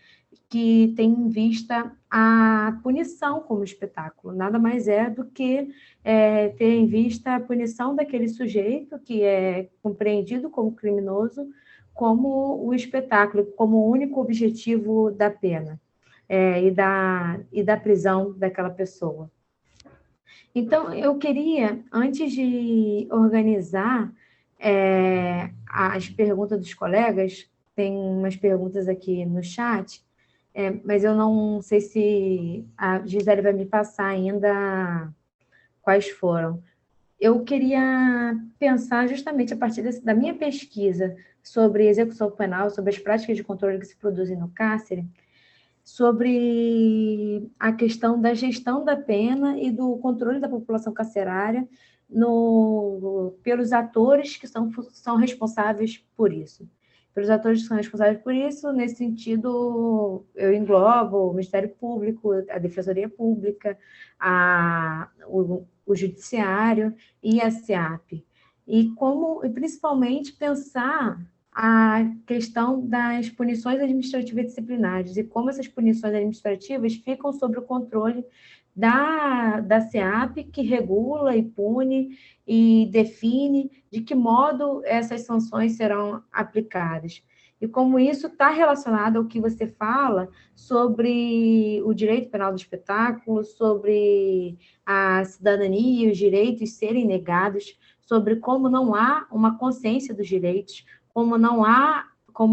que tem em vista a punição como espetáculo. Nada mais é do que ter em vista a punição daquele sujeito que é compreendido como criminoso, como o espetáculo, como o único objetivo da pena e da prisão daquela pessoa. Então, eu queria, antes de organizar as perguntas dos colegas, tem umas perguntas aqui no chat, mas eu não sei se a Gisele vai me passar ainda quais foram. Eu queria pensar justamente a partir da minha pesquisa sobre execução penal, sobre as práticas de controle que se produzem no cárcere, sobre a questão da gestão da pena e do controle da população carcerária pelos atores que são responsáveis por isso. Pelos atores que são responsáveis por isso, nesse sentido, eu englobo o Ministério Público, a Defensoria Pública, o Judiciário e a SEAP. E principalmente pensar a questão das punições administrativas disciplinares e como essas punições administrativas ficam sob o controle da SEAP, que regula e pune e define de que modo essas sanções serão aplicadas. E como isso está relacionado ao que você fala sobre o direito penal do espetáculo, sobre a cidadania e os direitos serem negados, sobre como não há uma consciência dos direitos, como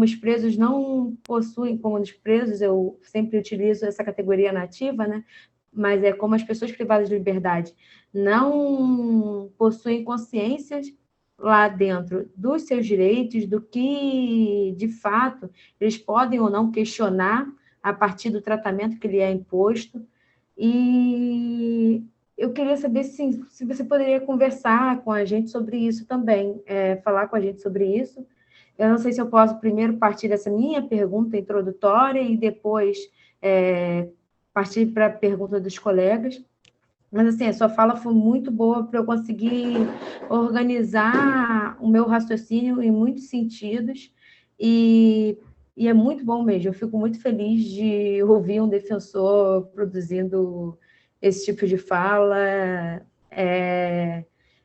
os presos não possuem, como os presos, eu sempre utilizo essa categoria nativa, né? Mas é como as pessoas privadas de liberdade não possuem consciências lá dentro dos seus direitos, do que, de fato, eles podem ou não questionar a partir do tratamento que lhe é imposto. E eu queria saber se você poderia conversar com a gente sobre isso também, falar com a gente sobre isso. Eu não sei se eu posso primeiro partir dessa minha pergunta introdutória e depois partir para a pergunta dos colegas. Mas, assim, a sua fala foi muito boa para eu conseguir organizar o meu raciocínio em muitos sentidos e é muito bom mesmo. Eu fico muito feliz de ouvir um defensor produzindo esse tipo de fala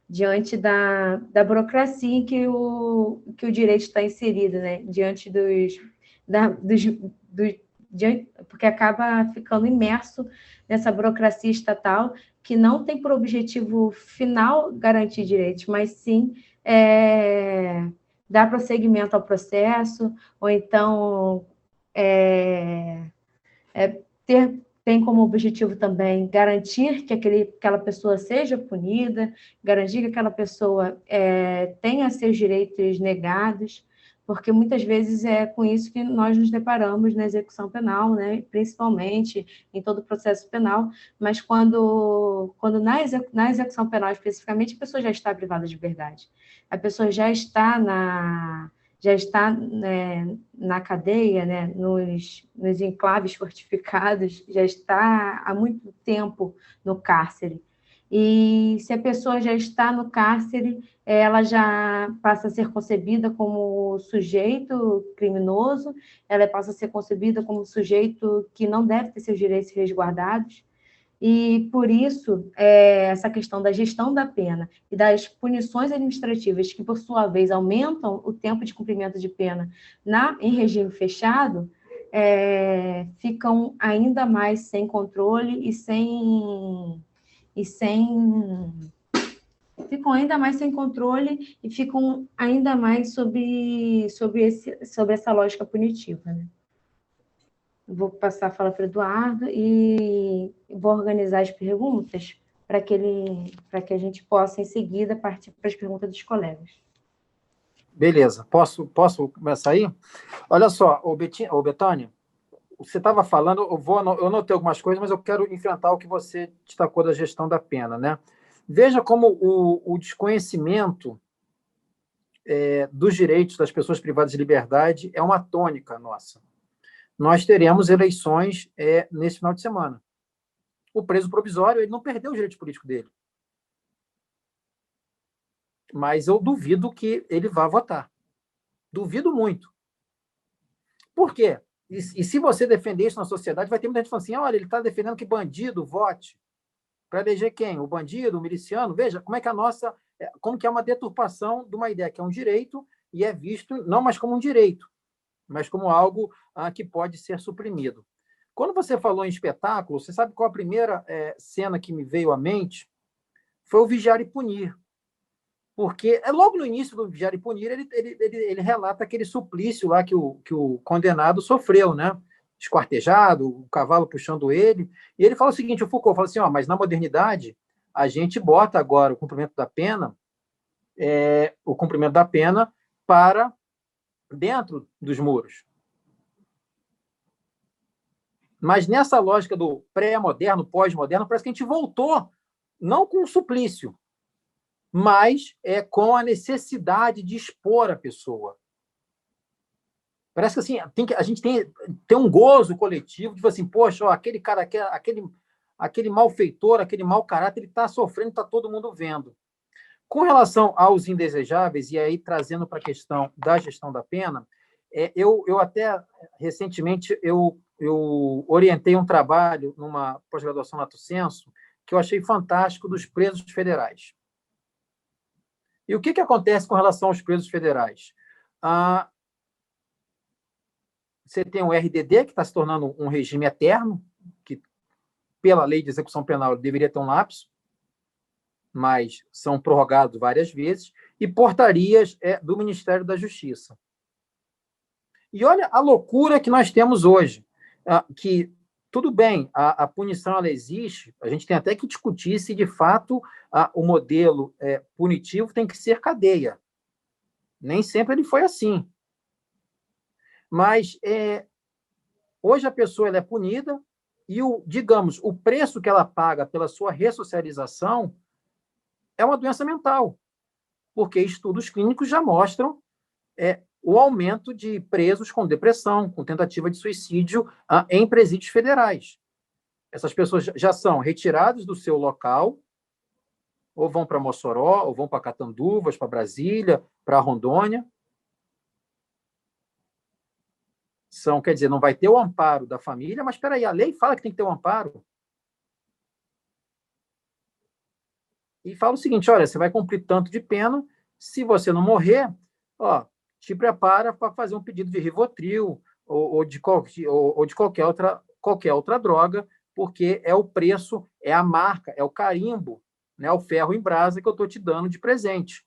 diante da burocracia em que o direito está inserido, né? Diante porque acaba ficando imerso nessa burocracia estatal que não tem por objetivo final garantir direitos, mas sim dar prosseguimento ao processo, ou então tem como objetivo também garantir que aquela pessoa seja punida, garantir que aquela pessoa tenha seus direitos negados, porque muitas vezes é com isso que nós nos deparamos na execução penal, né? Principalmente em todo o processo penal, mas quando na execução penal especificamente, a pessoa já está privada de liberdade, a pessoa já está na cadeia, né, nos enclaves fortificados, já está há muito tempo no cárcere. E se a pessoa já está no cárcere, ela já passa a ser concebida como sujeito criminoso, ela passa a ser concebida como sujeito que não deve ter seus direitos resguardados. E, por isso, essa questão da gestão da pena e das punições administrativas, que, por sua vez, aumentam o tempo de cumprimento de pena em regime fechado, ficam ainda mais sem controle ficam ainda mais sem controle e ficam ainda mais sobre essa lógica punitiva, né? Vou passar a fala para o Eduardo e vou organizar as perguntas para que a gente possa, em seguida, partir para as perguntas dos colegas. Beleza, posso começar aí? Olha só, ô Betânia, você estava falando, eu anotei algumas coisas, mas eu quero enfrentar o que você destacou da gestão da pena, né? Veja como o desconhecimento dos direitos das pessoas privadas de liberdade é uma tônica nossa. Nós teremos eleições nesse final de semana. O preso provisório, ele não perdeu o direito político dele. Mas eu duvido que ele vá votar. Duvido muito. Por quê? E se você defender isso na sociedade, vai ter muita gente falando assim, olha, ele está defendendo que bandido vote. Para eleger quem? O bandido, o miliciano? Veja como é que como que é uma deturpação de uma ideia que é um direito e é visto não mais como um direito, mas como algo que pode ser suprimido. Quando você falou em espetáculo, você sabe qual a primeira cena que me veio à mente? Foi o Vigiar e Punir. Porque logo no início do Vigiar e Punir, ele relata aquele suplício lá que o condenado sofreu, né? Esquartejado, o cavalo puxando ele. E ele fala o seguinte, o Foucault fala assim, mas na modernidade, a gente bota agora o cumprimento da pena para dentro dos muros. Mas nessa lógica do pré-moderno, pós-moderno, parece que a gente voltou, não com o suplício, mas com a necessidade de expor a pessoa. Parece que assim, a gente tem um gozo coletivo, tipo assim, poxa, aquele cara, aquele malfeitor, aquele mau caráter, ele está sofrendo, está todo mundo vendo. Com relação aos indesejáveis, e aí trazendo para a questão da gestão da pena, eu até recentemente eu orientei um trabalho numa pós-graduação lato sensu que eu achei fantástico dos presos federais. E o que acontece com relação aos presos federais? Você tem o RDD, que está se tornando um regime eterno, que, pela lei de execução penal, deveria ter um lapso, mas são prorrogados várias vezes, e portarias do Ministério da Justiça. E olha a loucura que nós temos hoje, que, tudo bem, a punição ela existe, a gente tem até que discutir se, de fato, o modelo punitivo tem que ser cadeia. Nem sempre ele foi assim. Mas hoje a pessoa ela é punida e, digamos, o preço que ela paga pela sua ressocialização é uma doença mental, porque estudos clínicos já mostram o aumento de presos com depressão, com tentativa de suicídio em presídios federais. Essas pessoas já são retiradas do seu local, ou vão para Mossoró, ou vão para Catanduvas, para Brasília, para Rondônia. Quer dizer, não vai ter o amparo da família, mas espera aí, a lei fala que tem que ter o amparo. E fala o seguinte, olha, você vai cumprir tanto de pena, se você não morrer, te prepara para fazer um pedido de Rivotril ou de qualquer outra droga, porque é o preço, é a marca, é o carimbo, né, o ferro em brasa que eu estou te dando de presente.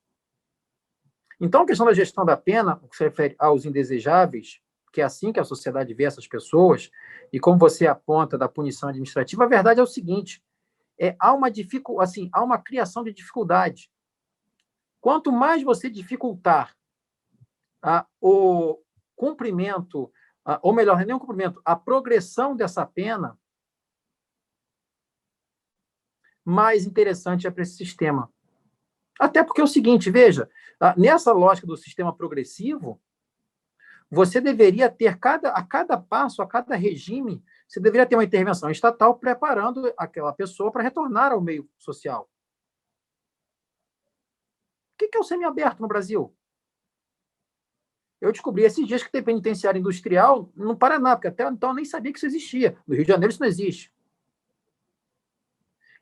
Então, a questão da gestão da pena, o que se refere aos indesejáveis, que é assim que a sociedade vê essas pessoas, e como você aponta da punição administrativa, a verdade é o seguinte, há uma criação de dificuldade. Quanto mais você dificultar o cumprimento, ou melhor, nem o cumprimento, a progressão dessa pena, mais interessante é para esse sistema. Até porque é o seguinte, veja, nessa lógica do sistema progressivo, você deveria ter, a cada passo, a cada regime, você deveria ter uma intervenção estatal preparando aquela pessoa para retornar ao meio social. O que é o semiaberto no Brasil? Eu descobri esses dias que tem penitenciária industrial no Paraná, porque até então eu nem sabia que isso existia. No Rio de Janeiro isso não existe.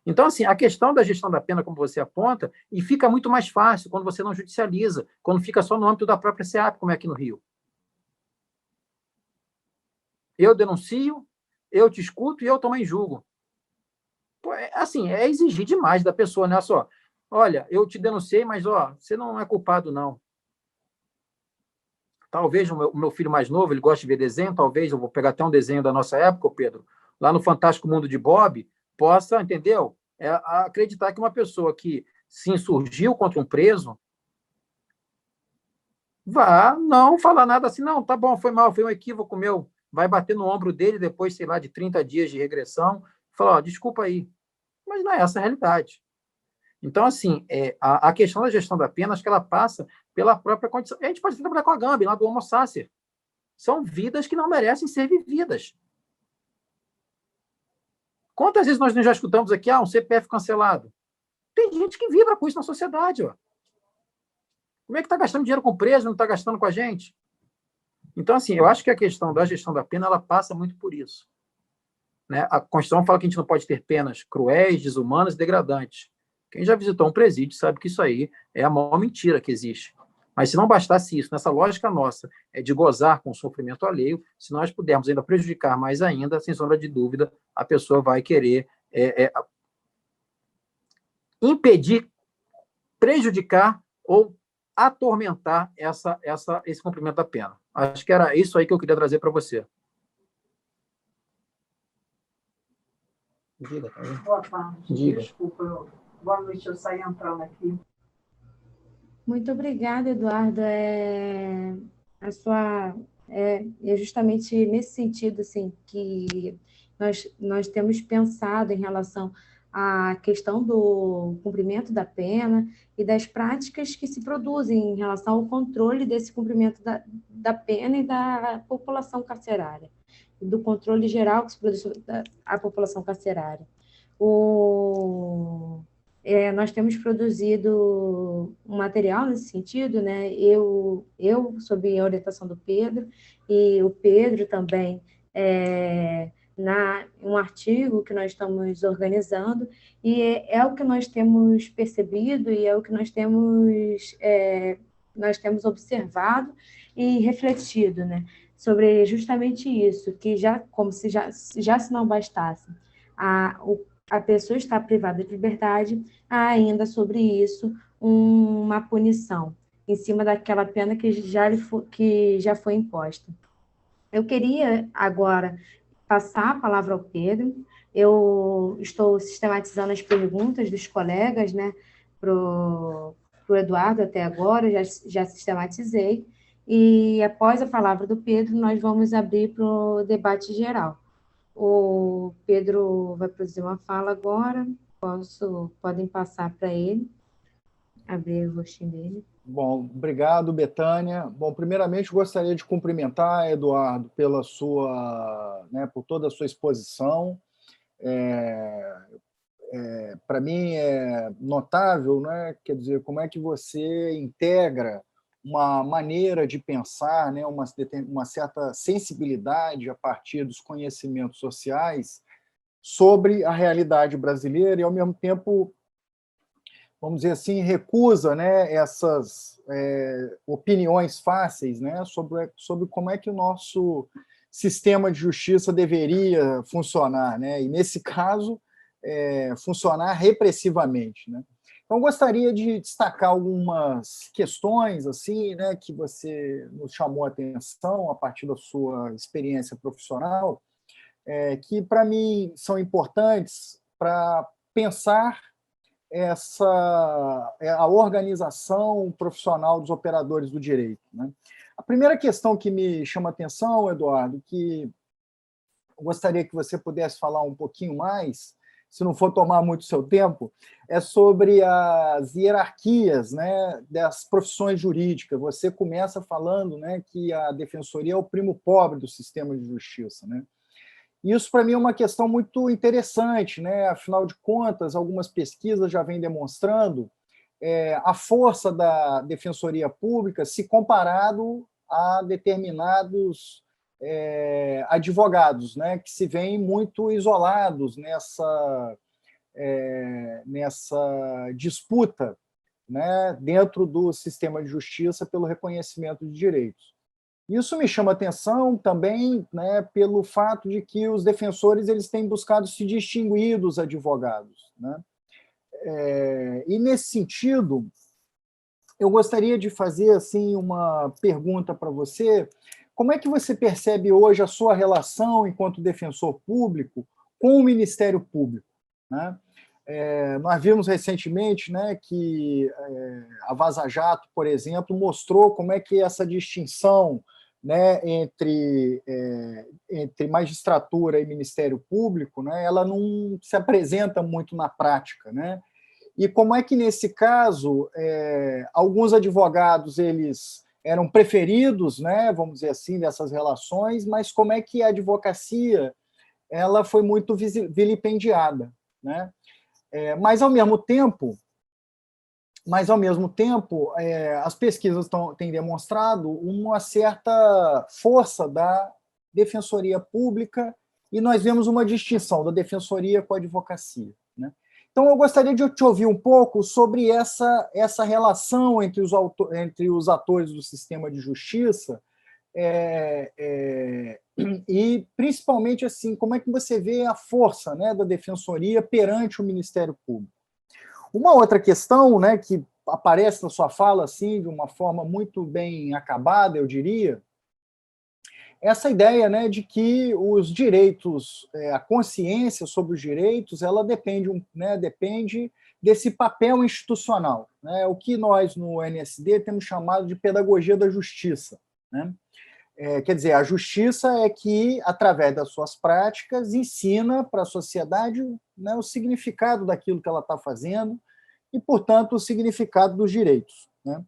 Então, assim, a questão da gestão da pena, como você aponta, e fica muito mais fácil quando você não judicializa, quando fica só no âmbito da própria SEAP, como é aqui no Rio. Eu denuncio, eu te escuto e eu também julgo. Assim, é exigir demais da pessoa, né? Só, olha, eu te denunciei, mas você não é culpado, não. Talvez o meu filho mais novo, ele gosta de ver desenho, talvez eu vou pegar até um desenho da nossa época, Pedro, lá no Fantástico Mundo de Bob, possa, entendeu? Acreditar que uma pessoa que se insurgiu contra um preso, Vá, não falar nada assim, não, tá bom, foi mal, foi um equívoco meu. Vai bater no ombro dele depois, sei lá, de 30 dias de regressão, falar, ó, desculpa aí. Mas não é essa a realidade. Então, assim, a questão da gestão da pena, acho que ela passa pela própria condição. A gente pode trabalhar com a Gambi, lá do Homo sacer. São vidas que não merecem ser vividas. Quantas vezes nós já escutamos aqui, um CPF cancelado? Tem gente que vibra com isso na sociedade, ó. Como é que está gastando dinheiro com preso, não está gastando com a gente? Então, assim, eu acho que a questão da gestão da pena, ela passa muito por isso. Né? A Constituição fala que a gente não pode ter penas cruéis, desumanas e degradantes. Quem já visitou um presídio sabe que isso aí é a maior mentira que existe. Mas se não bastasse isso, nessa lógica nossa, de gozar com o sofrimento alheio, se nós pudermos ainda prejudicar mais ainda, sem sombra de dúvida, a pessoa vai querer impedir, prejudicar ou atormentar esse cumprimento da pena. Acho que era isso aí que eu queria trazer para você. Diga, boa tarde. Diga. Desculpa, boa noite, eu saí entrando aqui. Muito obrigada, Eduardo. É justamente nesse sentido assim, que nós temos pensado em relação à questão do cumprimento da pena e das práticas que se produzem em relação ao controle desse cumprimento da pena e da população carcerária, e do controle geral que se produz sobre a população carcerária. Nós temos produzido um material nesse sentido, né? Sob a orientação do Pedro, e o Pedro também, um artigo que nós estamos organizando, e é o que nós temos percebido e é o que nós temos observado e refletido, né? Sobre justamente isso, que como se não bastasse a pessoa está privada de liberdade, há ainda sobre isso uma punição, em cima daquela pena que já foi imposta. Eu queria agora passar a palavra ao Pedro. Eu estou sistematizando as perguntas dos colegas, né, para o Eduardo até agora, já sistematizei, e após a palavra do Pedro, nós vamos abrir para o debate geral. O Pedro vai produzir uma fala agora. Podem passar para ele, abrir o rostinho dele. Bom, obrigado, Betânia. Bom, primeiramente gostaria de cumprimentar, Eduardo, por toda a sua exposição. Para mim é notável, né? Quer dizer, como é que você integra uma maneira de pensar, né? Uma certa sensibilidade a partir dos conhecimentos sociais sobre a realidade brasileira e, ao mesmo tempo, vamos dizer assim, recusa, né, essas opiniões fáceis, né, sobre como é que o nosso sistema de justiça deveria funcionar, né, e, nesse caso, funcionar repressivamente, né. Então, gostaria de destacar algumas questões assim, né, que você nos chamou a atenção a partir da sua experiência profissional, que, para mim, são importantes para pensar a organização profissional dos operadores do direito, né? A primeira questão que me chama a atenção, Eduardo, que eu gostaria que você pudesse falar um pouquinho mais, se não for tomar muito seu tempo, é sobre as hierarquias, né, das profissões jurídicas. Você começa falando, né, que a defensoria é o primo pobre do sistema de justiça, né? Isso, para mim, é uma questão muito interessante, né? Afinal de contas, algumas pesquisas já vêm demonstrando a força da defensoria pública se comparado a determinados advogados, né? Que se veem muito isolados nessa disputa, né? Dentro do sistema de justiça pelo reconhecimento de direitos. Isso me chama atenção também, né, pelo fato de que os defensores eles têm buscado se distinguir dos advogados, né? E, nesse sentido, eu gostaria de fazer assim, uma pergunta para você. Como é que você percebe hoje a sua relação enquanto defensor público com o Ministério Público, né? Nós vimos recentemente, né, que a Vaza Jato, por exemplo, mostrou como é que essa distinção, né, entre magistratura e Ministério Público, né, ela não se apresenta muito na prática, né? E como é que, nesse caso, alguns advogados eles eram preferidos, né, vamos dizer assim, dessas relações, mas como é que a advocacia ela foi muito vilipendiada, né? Mas, ao mesmo tempo, as pesquisas têm demonstrado uma certa força da defensoria pública e nós vemos uma distinção da defensoria com a advocacia, né? Então, eu gostaria de te ouvir um pouco sobre essa relação entre os atores do sistema de justiça e, principalmente, assim, como é que você vê a força, né, da defensoria perante o Ministério Público. Uma outra questão, né, que aparece na sua fala assim, de uma forma muito bem acabada, eu diria, essa ideia, né, de que os direitos, a consciência sobre os direitos, ela depende desse papel institucional, né, o que nós, no NSD, temos chamado de pedagogia da justiça, né? Quer dizer, a justiça é que, através das suas práticas, ensina para a sociedade, né, o significado daquilo que ela está fazendo e, portanto, o significado dos direitos, né?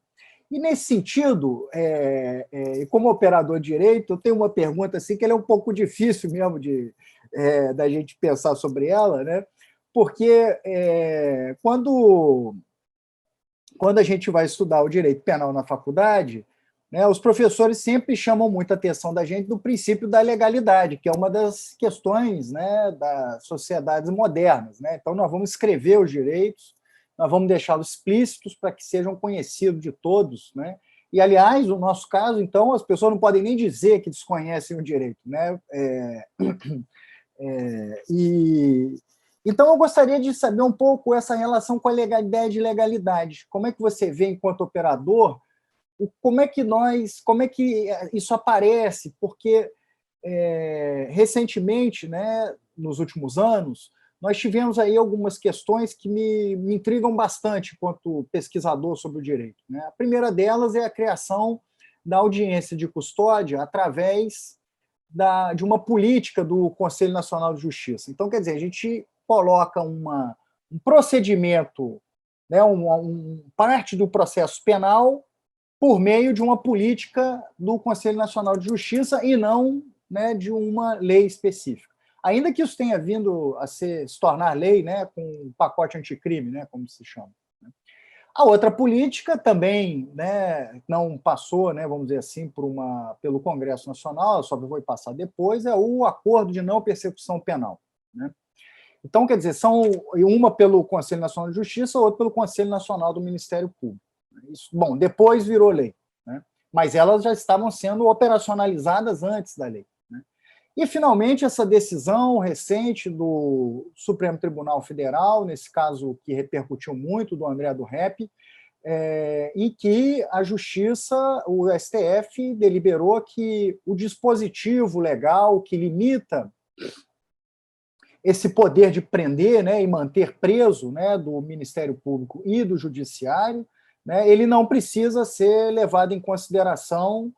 E, nesse sentido, como operador de direito, eu tenho uma pergunta assim, que ela é um pouco difícil mesmo da gente pensar sobre ela, né? Porque quando a gente vai estudar o direito penal na faculdade, né, os professores sempre chamam muita atenção da gente do princípio da legalidade, que é uma das questões, né, das sociedades modernas, né? Então, nós vamos escrever os direitos, nós vamos deixá-los explícitos para que sejam conhecidos de todos, né? E, aliás, no nosso caso, então, as pessoas não podem nem dizer que desconhecem o direito, né? Então, eu gostaria de saber um pouco essa relação com a legalidade e legalidade. Como é que você vê, enquanto operador, como é que isso aparece? Porque, recentemente, né, nos últimos anos, nós tivemos aí algumas questões que me intrigam bastante enquanto pesquisador sobre o direito, né? A primeira delas é a criação da audiência de custódia através de uma política do Conselho Nacional de Justiça. Então, quer dizer, a gente coloca um procedimento, né, parte do processo penal por meio de uma política do Conselho Nacional de Justiça e não, né, de uma lei específica. Ainda que isso tenha vindo a se tornar lei, né, com o pacote anticrime, né, como se chama. A outra política também, né, não passou, né, vamos dizer assim, pelo Congresso Nacional, só foi passar depois, é o Acordo de Não Persecução Penal, né? Então, quer dizer, são uma pelo Conselho Nacional de Justiça, outra pelo Conselho Nacional do Ministério Público. Isso, bom, depois virou lei, né? Mas elas já estavam sendo operacionalizadas antes da lei, né? E, finalmente, essa decisão recente do Supremo Tribunal Federal, nesse caso que repercutiu muito, do André do Rep, em que a Justiça, o STF, deliberou que o dispositivo legal que limita esse poder de prender, né, e manter preso, né, do Ministério Público e do Judiciário, né, ele não precisa ser levado em consideração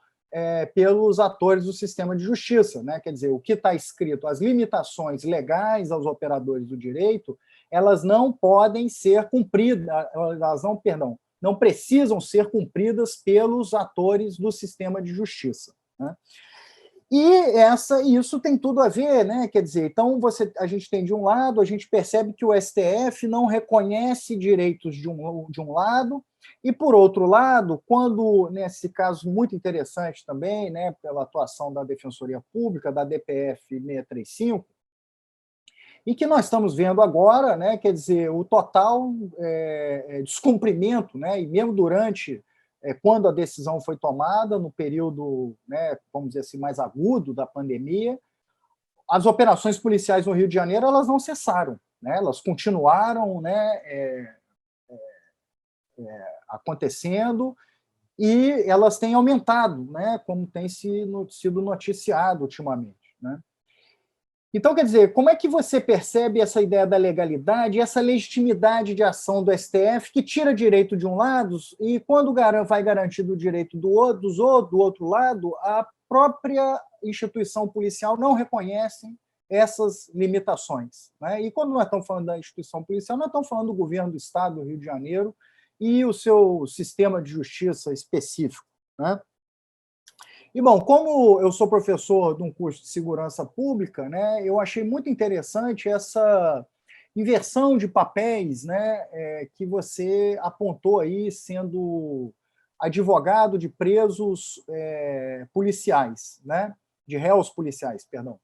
pelos atores do sistema de justiça, né? Quer dizer, o que está escrito, as limitações legais aos operadores do direito, elas não podem ser cumpridas, não precisam ser cumpridas pelos atores do sistema de justiça, né? E isso tem tudo a ver, né? Quer dizer, então a gente tem, de um lado, a gente percebe que o STF não reconhece direitos de um lado, e, por outro lado, quando, nesse caso muito interessante também, né, pela atuação da Defensoria Pública, da DPF 635, e que nós estamos vendo agora, né, quer dizer, o total descumprimento, né, e mesmo durante, quando a decisão foi tomada, no período, né, vamos dizer assim, mais agudo da pandemia, as operações policiais no Rio de Janeiro elas não cessaram, né, elas continuaram, né, acontecendo, e elas têm aumentado, né, como tem sido noticiado ultimamente, né? Então, quer dizer, como é que você percebe essa ideia da legalidade, essa legitimidade de ação do STF, que tira direito de um lado e, quando vai garantido o direito do outro lado, a própria instituição policial não reconhece essas limitações, né? E quando nós estamos falando da instituição policial, nós estamos falando do governo do Estado do Rio de Janeiro e o seu sistema de justiça específico, né? E, bom, como eu sou professor de um curso de segurança pública, né, eu achei muito interessante essa inversão de papéis, né, que você apontou aí, sendo advogado de presos policiais, né, de réus policiais, perdão.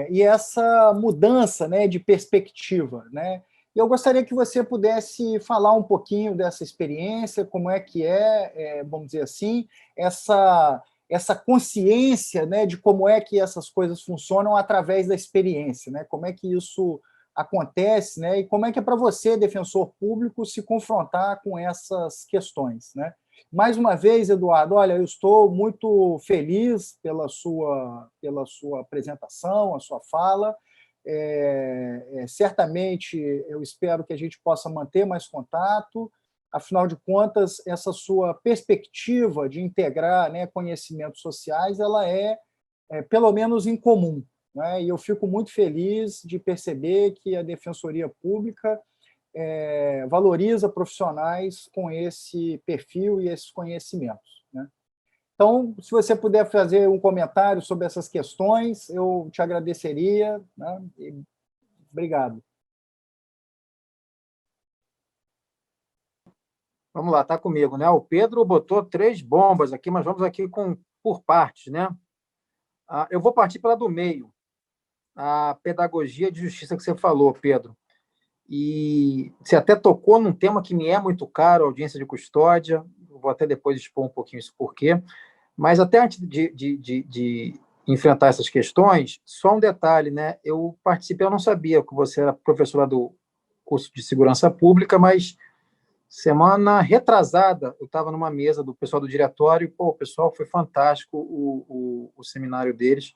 E essa mudança, né, de perspectiva, né? E eu gostaria que você pudesse falar um pouquinho dessa experiência, como é que vamos dizer assim, essa consciência, né, de como é que essas coisas funcionam através da experiência, né? Como é que isso acontece, né? E como é que é para você, defensor público, se confrontar com essas questões, né? Mais uma vez, Eduardo, olha, eu estou muito feliz pela sua apresentação, a sua fala. Certamente, eu espero que a gente possa manter mais contato. Afinal de contas, essa sua perspectiva de integrar, né, conhecimentos sociais, ela pelo menos, incomum, né? E eu fico muito feliz de perceber que a Defensoria Pública valoriza profissionais com esse perfil e esses conhecimentos, né? Então, se você puder fazer um comentário sobre essas questões, eu te agradeceria, né? Obrigado. Vamos lá, está comigo, né? O Pedro botou 3 bombas aqui, mas vamos aqui por partes, né? Eu vou partir pela do meio, a pedagogia de justiça que você falou, Pedro. E você até tocou num tema que me é muito caro, audiência de custódia. Vou até depois expor um pouquinho isso por quê. Mas até antes de enfrentar essas questões, só um detalhe, né? Eu não sabia que você era professora do curso de segurança pública, mas semana retrasada eu estava numa mesa do pessoal do diretório e, o pessoal foi fantástico o seminário deles,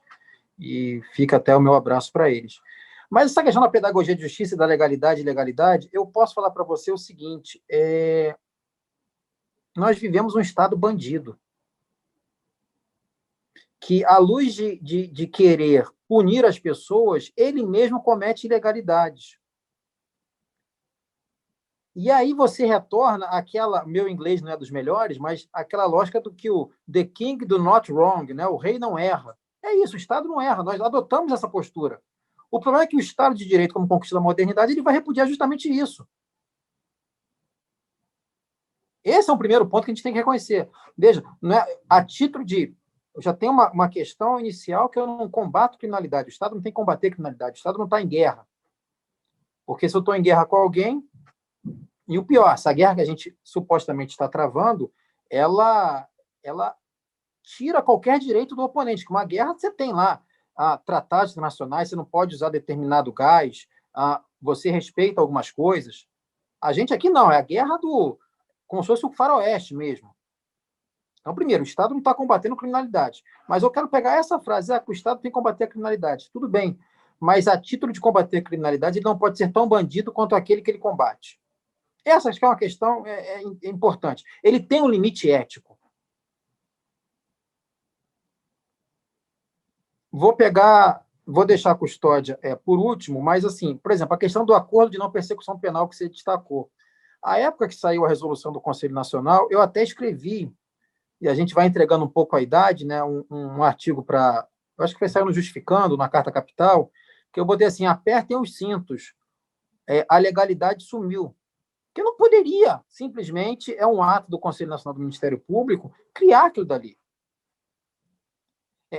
e fica até o meu abraço para eles. Mas essa questão da pedagogia de justiça e da legalidade e ilegalidade, eu posso falar para você o seguinte, nós vivemos um Estado bandido, que, à luz de querer punir as pessoas, ele mesmo comete ilegalidades. E aí você retorna àquela, meu inglês não é dos melhores, mas aquela lógica do que o the king do not wrong, né? O rei não erra. É isso, o Estado não erra, nós adotamos essa postura. O problema é que o Estado de Direito, como conquista da modernidade, ele vai repudiar justamente isso. Esse é o primeiro ponto que a gente tem que reconhecer. Veja, não é, a título de... Eu já tenho uma questão inicial que eu não combato criminalidade. O Estado não tem que combater criminalidade. O Estado não está em guerra. Porque se eu estou em guerra com alguém... E o pior, essa guerra que a gente supostamente está travando, ela tira qualquer direito do oponente. Que uma guerra você tem lá tratados internacionais, você não pode usar determinado gás, você respeita algumas coisas. A gente aqui não, é a guerra como se fosse o faroeste mesmo. Então, primeiro, o Estado não está combatendo criminalidade. Mas eu quero pegar essa frase, que o Estado tem que combater a criminalidade. Tudo bem, mas a título de combater a criminalidade, ele não pode ser tão bandido quanto aquele que ele combate. Essa acho que é uma questão importante. Ele tem um limite ético. Vou deixar a custódia por último, mas, assim, por exemplo, a questão do acordo de não persecução penal que você destacou. A época que saiu a resolução do Conselho Nacional, eu até escrevi, e a gente vai entregando um pouco a idade, né, um artigo para... Eu acho que vai sair no Justificando, na Carta Capital, que eu botei assim, apertem os cintos, a legalidade sumiu. Que não poderia, simplesmente, é um ato do Conselho Nacional do Ministério Público, criar aquilo dali.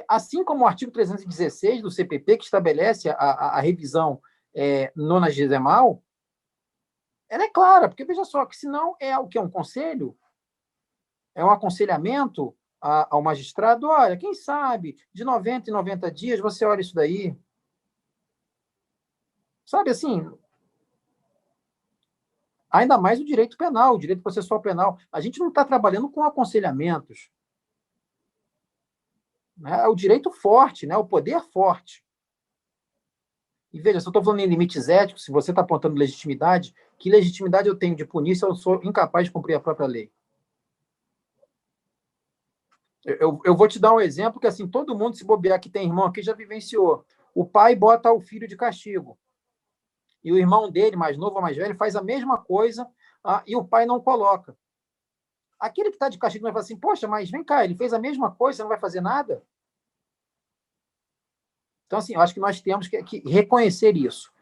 Assim como o artigo 316 do CPP, que estabelece a revisão nonagesimal, ela é clara, porque, veja só, que senão é o que é um conselho, é um aconselhamento ao magistrado, olha, quem sabe, de 90 em 90 dias, você olha isso daí. Sabe, assim... Ainda mais o direito penal, o direito processual penal. A gente não está trabalhando com aconselhamentos. É o direito forte, né? O poder forte. E veja, se eu estou falando em limites éticos, se você está apontando legitimidade, que legitimidade eu tenho de punir se eu sou incapaz de cumprir a própria lei? Eu vou te dar um exemplo que, assim, todo mundo, se bobear que tem irmão aqui, já vivenciou. O pai bota o filho de castigo. E o irmão dele, mais novo ou mais velho, faz a mesma coisa, e o pai não coloca. Aquele que está de castigo vai falar assim, poxa, mas vem cá, ele fez a mesma coisa, você não vai fazer nada? Então, assim, eu acho que nós temos que reconhecer isso.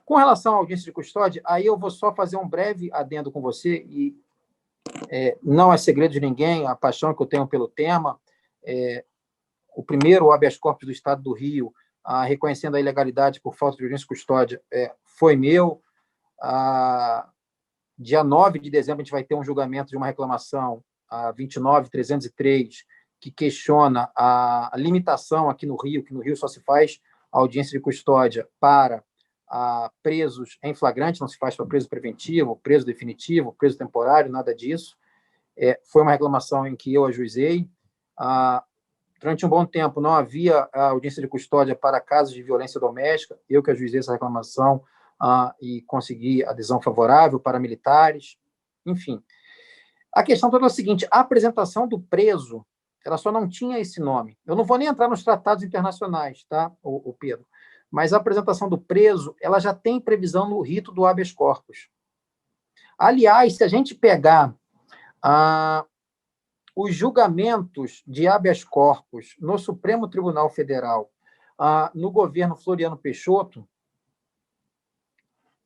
Com relação à audiência de custódia, aí eu vou só fazer um breve adendo com você, e não é segredo de ninguém a paixão que eu tenho pelo tema. O primeiro habeas corpus do Estado do Rio, reconhecendo a ilegalidade por falta de audiência de custódia, foi meu. Dia 9 de dezembro, a gente vai ter um julgamento de uma reclamação, a 29.303, que questiona a limitação aqui no Rio, que no Rio só se faz audiência de custódia para presos em flagrante, não se faz para preso preventivo, preso definitivo, preso temporário, nada disso. Foi uma reclamação em que eu ajuizei. Durante um bom tempo, não havia audiência de custódia para casos de violência doméstica, eu que ajuizei essa reclamação e consegui adesão favorável para militares, enfim. A questão toda é a seguinte, a apresentação do preso, ela só não tinha esse nome. Eu não vou nem entrar nos tratados internacionais, tá, o Pedro? Mas a apresentação do preso, ela já tem previsão no rito do habeas corpus. Aliás, se a gente pegar os julgamentos de habeas corpus no Supremo Tribunal Federal, no governo Floriano Peixoto,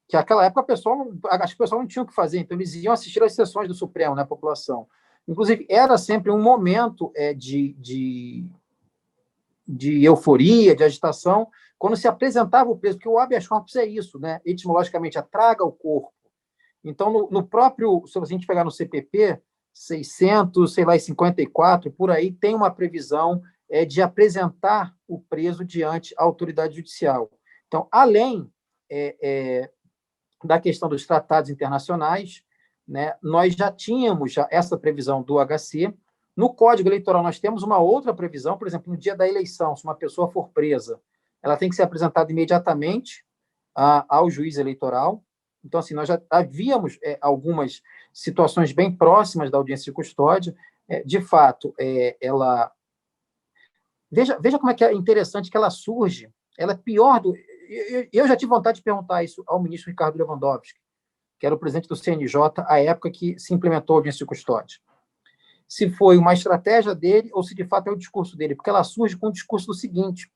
que naquela época acho que o pessoal não tinha o que fazer, então eles iam assistir às sessões do Supremo, né, a população. Inclusive, era sempre um momento de euforia, de agitação, quando se apresentava o preso, porque o habeas corpus é isso, né? Etimologicamente, traga o corpo. Então, no próprio, se a gente pegar no CPP, 654, por aí, tem uma previsão de apresentar o preso diante a autoridade judicial. Então, além da questão dos tratados internacionais, né, nós já tínhamos essa previsão do HC. No Código Eleitoral, nós temos uma outra previsão, por exemplo, no dia da eleição, se uma pessoa for presa, ela tem que ser apresentada imediatamente ao juiz eleitoral. Então, assim, nós já havíamos algumas situações bem próximas da audiência de custódia. De fato, ela... Veja como é que é interessante que ela surge. Ela é pior do... Eu já tive vontade de perguntar isso ao ministro Ricardo Lewandowski, que era o presidente do CNJ, à época que se implementou a audiência de custódia. Se foi uma estratégia dele ou se, de fato, é o discurso dele, porque ela surge com o discurso do seguinte,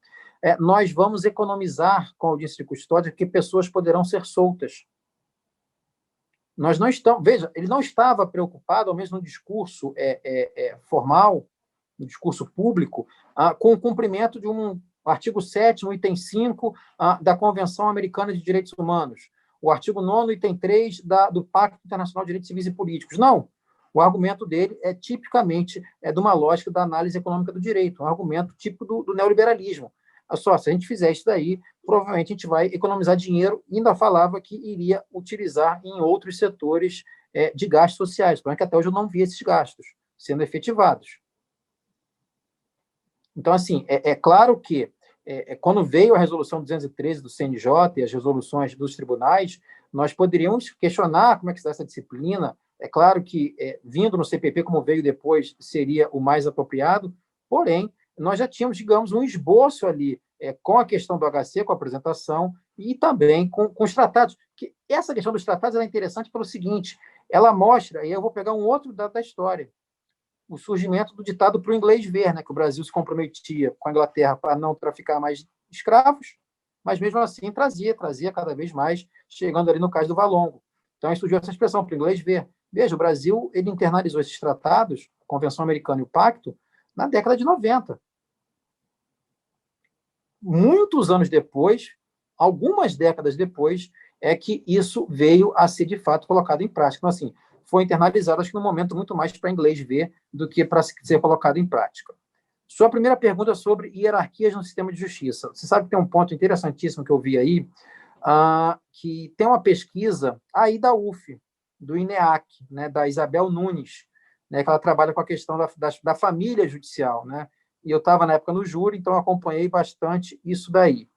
nós vamos economizar com a audiência de custódia porque pessoas poderão ser soltas. Nós não estamos... Veja, ele não estava preocupado, ao menos no discurso formal, no discurso público, com o cumprimento de um artigo 7º, item 5 da Convenção Americana de Direitos Humanos, o artigo 9º, item 3 do Pacto Internacional de Direitos Civis e Políticos. Não. O argumento dele é tipicamente de uma lógica da análise econômica do direito, um argumento típico do neoliberalismo. Só, se a gente fizer isso daí, provavelmente a gente vai economizar dinheiro, e ainda falava que iria utilizar em outros setores de gastos sociais, porque até hoje eu não vi esses gastos sendo efetivados. Então, assim, é claro que quando veio a resolução 213 do CNJ e as resoluções dos tribunais, nós poderíamos questionar como é que se dá essa disciplina. É claro que, vindo no CPP, como veio depois, seria o mais apropriado, porém, nós já tínhamos, digamos, um esboço ali com a questão do HC, com a apresentação, e também com os tratados. Que essa questão dos tratados é interessante pelo seguinte, ela mostra, e eu vou pegar um outro dado da história, o surgimento do ditado para o inglês ver, né, que o Brasil se comprometia com a Inglaterra para não traficar mais escravos, mas mesmo assim trazia cada vez mais, chegando ali no caso do Valongo. Então aí surgiu essa expressão para o inglês ver. Veja, o Brasil ele internalizou esses tratados, a Convenção Americana e o Pacto, na década de 90. Muitos anos depois, algumas décadas depois, é que isso veio a ser, de fato, colocado em prática. Então, assim, foi internalizado, acho que no momento, muito mais para inglês ver do que para ser colocado em prática. Sua primeira pergunta sobre hierarquias no sistema de justiça. Você sabe que tem um ponto interessantíssimo que eu vi aí, que tem uma pesquisa aí da UF, do INEAC, né, da Isabel Nunes, né, que ela trabalha com a questão da família judicial, né? E eu estava, na época, no júri, então acompanhei bastante isso daí.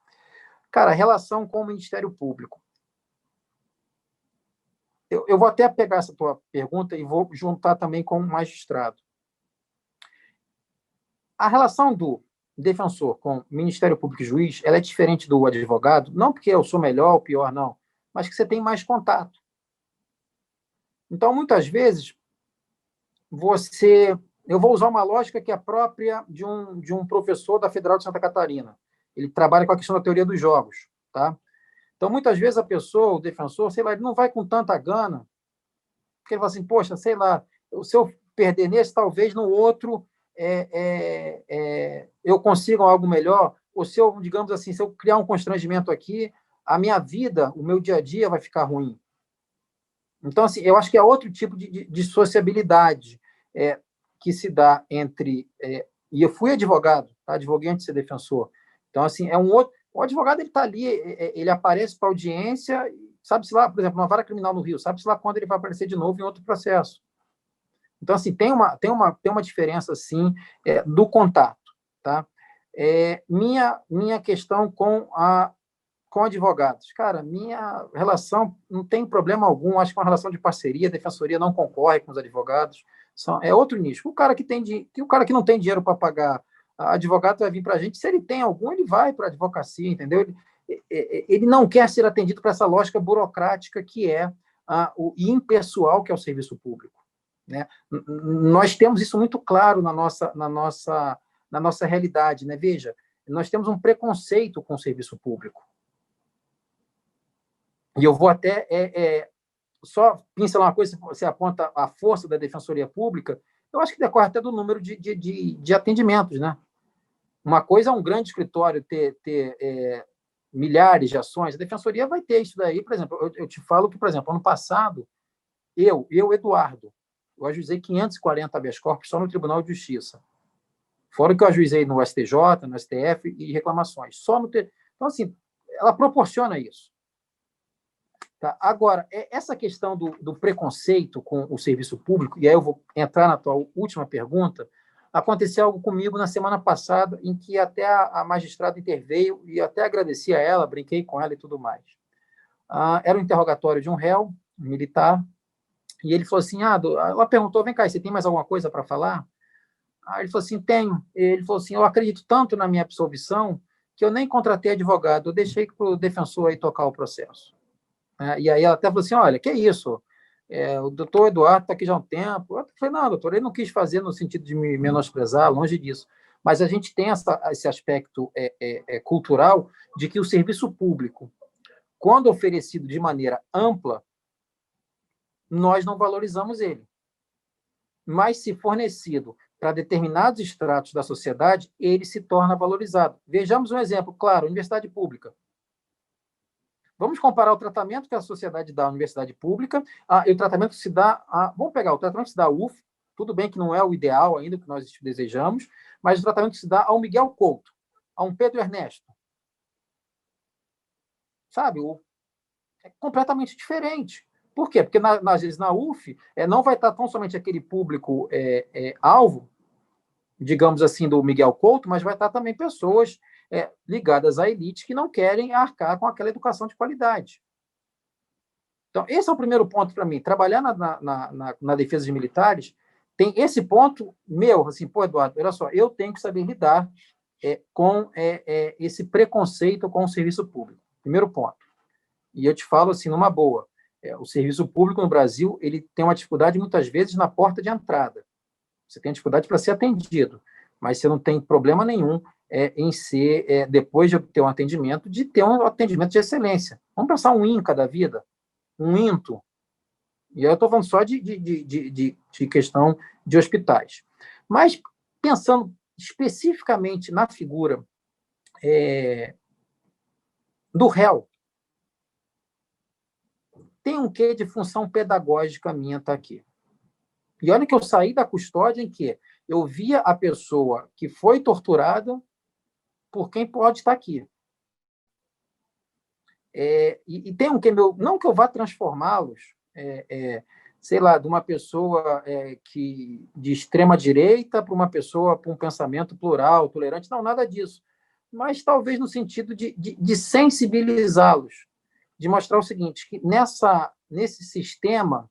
Cara, a relação com o Ministério Público. Eu vou até pegar essa tua pergunta e vou juntar também com o magistrado. A relação do defensor com o Ministério Público e juiz, ela é diferente do advogado, não porque eu sou melhor ou pior, não, mas que você tem mais contato. Então, muitas vezes, eu vou usar uma lógica que é própria de um professor da Federal de Santa Catarina. Ele trabalha com a questão da teoria dos jogos, tá? Então, muitas vezes a pessoa, o defensor, sei lá, ele não vai com tanta gana, porque ele fala assim, poxa, sei lá, se eu perder nesse, talvez no outro eu consiga algo melhor, ou se eu, digamos assim, se eu criar um constrangimento aqui, a minha vida, o meu dia a dia vai ficar ruim. Então, assim, eu acho que é outro tipo de sociabilidade que se dá entre... e eu fui advogado, tá? Advoguei antes de ser defensor. Então, assim, é um outro... O advogado, ele está ali, ele aparece para audiência, sabe-se lá, por exemplo, numa vara criminal no Rio, sabe-se lá quando ele vai aparecer de novo em outro processo. Então, assim, tem uma diferença, assim, do contato, tá? Minha questão com advogados. Cara, minha relação não tem problema algum, acho que é uma relação de parceria, a defensoria não concorre com os advogados, é outro nicho. O cara que não tem dinheiro para pagar advogado vai vir para a gente, se ele tem algum, ele vai para a advocacia, entendeu? Ele não quer ser atendido por essa lógica burocrática que é o impessoal que é o serviço público, né? Nós temos isso muito claro na nossa realidade, né? Veja, nós temos um preconceito com o serviço público. E eu vou até só pincelar uma coisa, você aponta a força da Defensoria Pública, eu acho que decorre até do número de atendimentos, né? Uma coisa é um grande escritório ter milhares de ações, a Defensoria vai ter isso daí, por exemplo, eu te falo que, por exemplo, ano passado, Eduardo, eu ajuizei 540 habeas corpus só no Tribunal de Justiça, fora o que eu ajuizei no STJ, no STF e reclamações. Então, assim, ela proporciona isso. Tá? Agora, essa questão do preconceito com o serviço público, e aí eu vou entrar na tua última pergunta, aconteceu algo comigo na semana passada, em que até a magistrada interveio, e até agradeci a ela, brinquei com ela e tudo mais. Era um interrogatório de um réu, um militar, e ele falou assim, ela perguntou, vem cá, você tem mais alguma coisa para falar? Ele falou assim, tenho. Ele falou assim, eu acredito tanto na minha absolvição que eu nem contratei advogado, eu deixei para o defensor aí tocar o processo. E aí ela até falou assim, olha, que é isso? O doutor Eduardo está aqui já há um tempo. Eu falei, não, doutor, ele não quis fazer no sentido de me menosprezar, longe disso. Mas a gente tem esse aspecto cultural de que o serviço público, quando oferecido de maneira ampla, nós não valorizamos ele. Mas, se fornecido para determinados estratos da sociedade, ele se torna valorizado. Vejamos um exemplo, claro, universidade pública. Vamos comparar o tratamento que a sociedade dá à universidade pública e o tratamento que se dá vamos pegar o tratamento que se dá à UF, tudo bem que não é o ideal ainda, que nós desejamos, mas o tratamento que se dá ao Miguel Couto, a um Pedro Ernesto. Sabe? É completamente diferente. Por quê? Porque, às vezes, na UF, não vai estar tão somente aquele público alvo, digamos assim, do Miguel Couto, mas vai estar também pessoas ligadas à elite que não querem arcar com aquela educação de qualidade. Então, esse é o primeiro ponto para mim. Trabalhar na defesa de militares tem esse ponto meu, assim, pô, Eduardo, olha só, eu tenho que saber lidar com esse preconceito com o serviço público. Primeiro ponto. E eu te falo assim, numa boa, o serviço público no Brasil, ele tem uma dificuldade, muitas vezes, na porta de entrada. Você tem dificuldade para ser atendido, mas você não tem problema nenhum em ser, depois de ter um atendimento, de ter um atendimento de excelência. Vamos pensar um INCA da vida, um INTO. E eu estou falando só de questão de hospitais. Mas, pensando especificamente na figura do réu, tem um quê de função pedagógica minha estar aqui. E olha que eu saí da custódia em que eu via a pessoa que foi torturada por quem pode estar aqui. E tem um que não que eu vá transformá-los, sei lá, de uma pessoa de extrema direita para uma pessoa com um pensamento plural, tolerante, não, nada disso. mas talvez no sentido de sensibilizá-los, de mostrar o seguinte, que nesse sistema,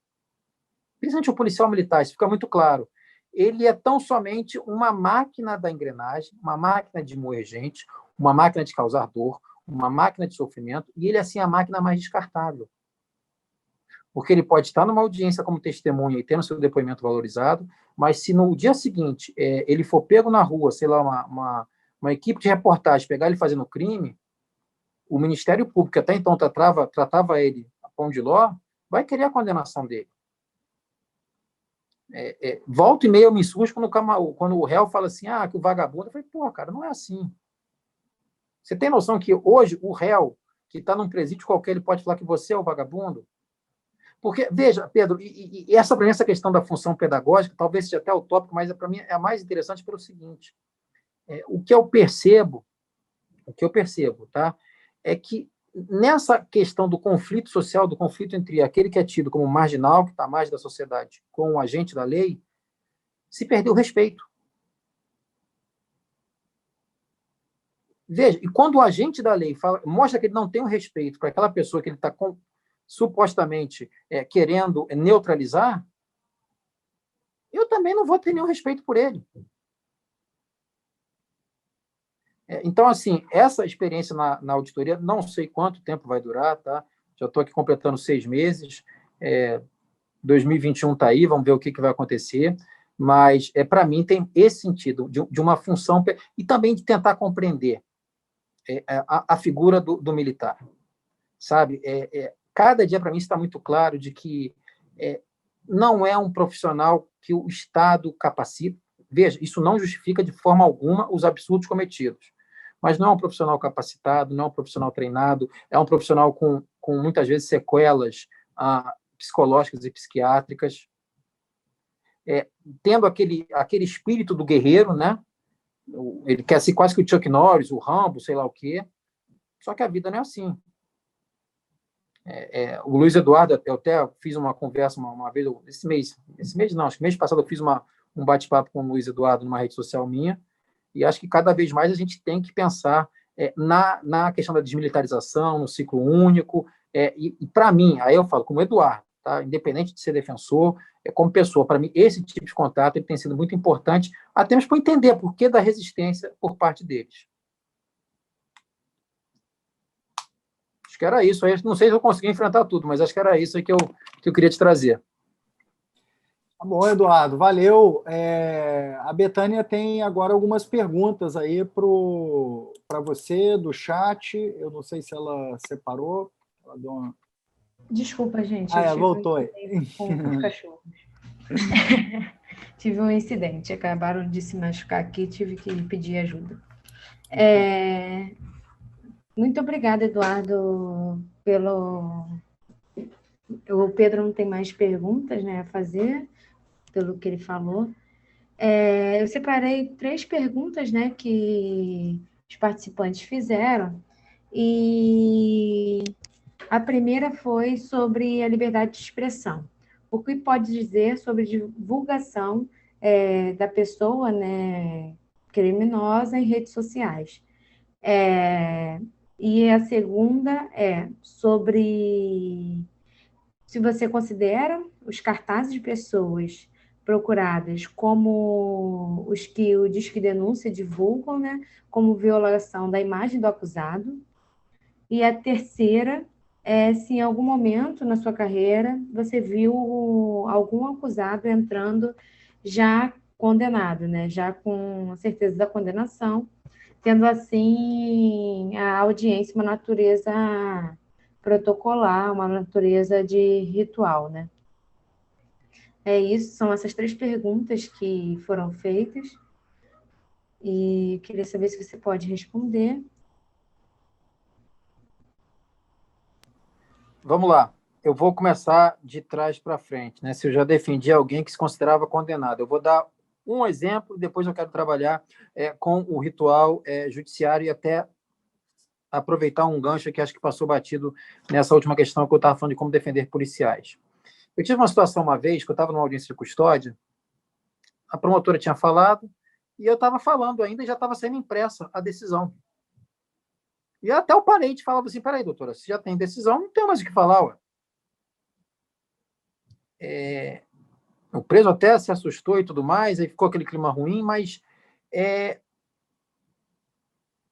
principalmente o policial militar, isso fica muito claro, ele é tão somente uma máquina da engrenagem, uma máquina de moer gente, uma máquina de causar dor, uma máquina de sofrimento, e ele é, assim, a máquina mais descartável. Porque ele pode estar numa audiência como testemunha e tendo seu depoimento valorizado, mas se no dia seguinte ele for pego na rua, sei lá, uma equipe de reportagem pegar ele fazendo crime, o Ministério Público, que até então tratava ele a pão de ló, vai querer a condenação dele. Volta e meia eu me insurjo quando o réu fala assim, que o vagabundo, eu falei, pô, cara, não é assim. Você tem noção que hoje o réu, que está num presídio qualquer, ele pode falar que você é o vagabundo? Porque, veja, Pedro, e essa, para mim, essa questão da função pedagógica, talvez seja até utópico, mas para mim é a mais interessante pelo seguinte, o que eu percebo, tá, é que nessa questão do conflito social, do conflito entre aquele que é tido como marginal, que está à margem da sociedade, com o agente da lei, se perdeu o respeito. Veja, e quando o agente da lei mostra que ele não tem o respeito para aquela pessoa que ele está supostamente querendo neutralizar, eu também não vou ter nenhum respeito por ele. Então, assim, essa experiência na auditoria, não sei quanto tempo vai durar, tá? Já estou aqui completando 6 meses, 2021 está aí, vamos ver o que vai acontecer, mas, para mim, tem esse sentido de uma função, e também de tentar compreender a figura do militar, sabe? Cada dia, para mim, está muito claro de que não é um profissional que o Estado capacita. Veja, isso não justifica de forma alguma os absurdos cometidos, mas não é um profissional capacitado, não é um profissional treinado, é um profissional com muitas vezes sequelas psicológicas e psiquiátricas, tendo aquele espírito do guerreiro, né? Ele quer ser quase que o Chuck Norris, o Rambo, sei lá o quê, só que a vida não é assim. O Luiz Eduardo, eu até fiz uma conversa uma vez, esse mês não, acho que mês passado eu fiz um bate-papo com o Luiz Eduardo numa rede social minha, e acho que cada vez mais a gente tem que pensar na questão da desmilitarização, no ciclo único, e para mim, aí eu falo como Eduardo, tá? Independente de ser defensor, como pessoa, para mim, esse tipo de contato ele tem sido muito importante, até mesmo para entender por que da resistência por parte deles. Acho que era isso. Não sei se eu consegui enfrentar tudo, mas acho que era isso aí que eu queria te trazer. Tá bom, Eduardo, valeu. A Betânia tem agora algumas perguntas aí para você do chat. Eu não sei se ela separou. Ela deu uma... Desculpa, gente. Voltou aí. Com os cachorros. Tive um incidente. Acabaram de se machucar aqui, tive que pedir ajuda. Muito obrigada, Eduardo, O Pedro não tem mais perguntas, né, a fazer, pelo que ele falou. Eu separei 3 perguntas, né, que os participantes fizeram, e a primeira foi sobre a liberdade de expressão. O que pode dizer sobre divulgação da pessoa, né, criminosa em redes sociais? E a segunda é sobre se você considera os cartazes de pessoas procuradas como os que o Disque Denúncia divulgam, né, como violação da imagem do acusado. E a terceira é se em algum momento na sua carreira você viu algum acusado entrando já condenado, né, já com a certeza da condenação, tendo assim a audiência uma natureza protocolar, uma natureza de ritual, né? Isso, são essas 3 perguntas que foram feitas, e queria saber se você pode responder. Vamos lá. Eu vou começar de trás para frente, né? Se eu já defendi alguém que se considerava condenado. Eu vou dar um exemplo, depois eu quero trabalhar com o ritual judiciário e até aproveitar um gancho que acho que passou batido nessa última questão que eu estava falando de como defender policiais. Eu tive uma situação uma vez que eu estava numa audiência de custódia, a promotora tinha falado, e eu estava falando ainda e já estava sendo impressa a decisão. E até o parente falava assim, peraí, doutora, se já tem decisão, não tem mais o que falar, ué. O preso até se assustou e tudo mais, aí ficou aquele clima ruim, mas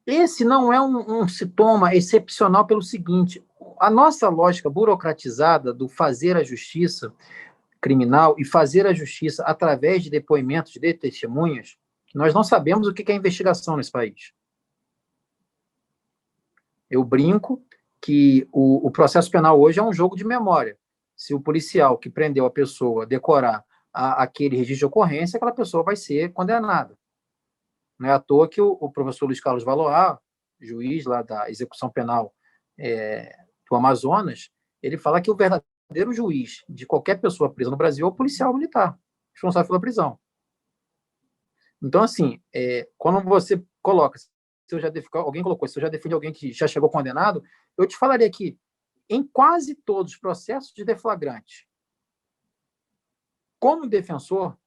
esse não é um sintoma excepcional pelo seguinte, a nossa lógica burocratizada do fazer a justiça criminal e fazer a justiça através de depoimentos de testemunhas, nós não sabemos o que é investigação nesse país. Eu brinco que o processo penal hoje é um jogo de memória. Se o policial que prendeu a pessoa decorar aquele registro de ocorrência, aquela pessoa vai ser condenada. Não é à toa que o professor Luiz Carlos Valois, juiz lá da execução penal do Amazonas, ele fala que o verdadeiro juiz de qualquer pessoa presa no Brasil é o policial militar, responsável pela prisão. Então, assim, quando você coloca, alguém colocou, se eu já defendi alguém que já chegou condenado, eu te falaria que em quase todos os processos de deflagrante, como defensor,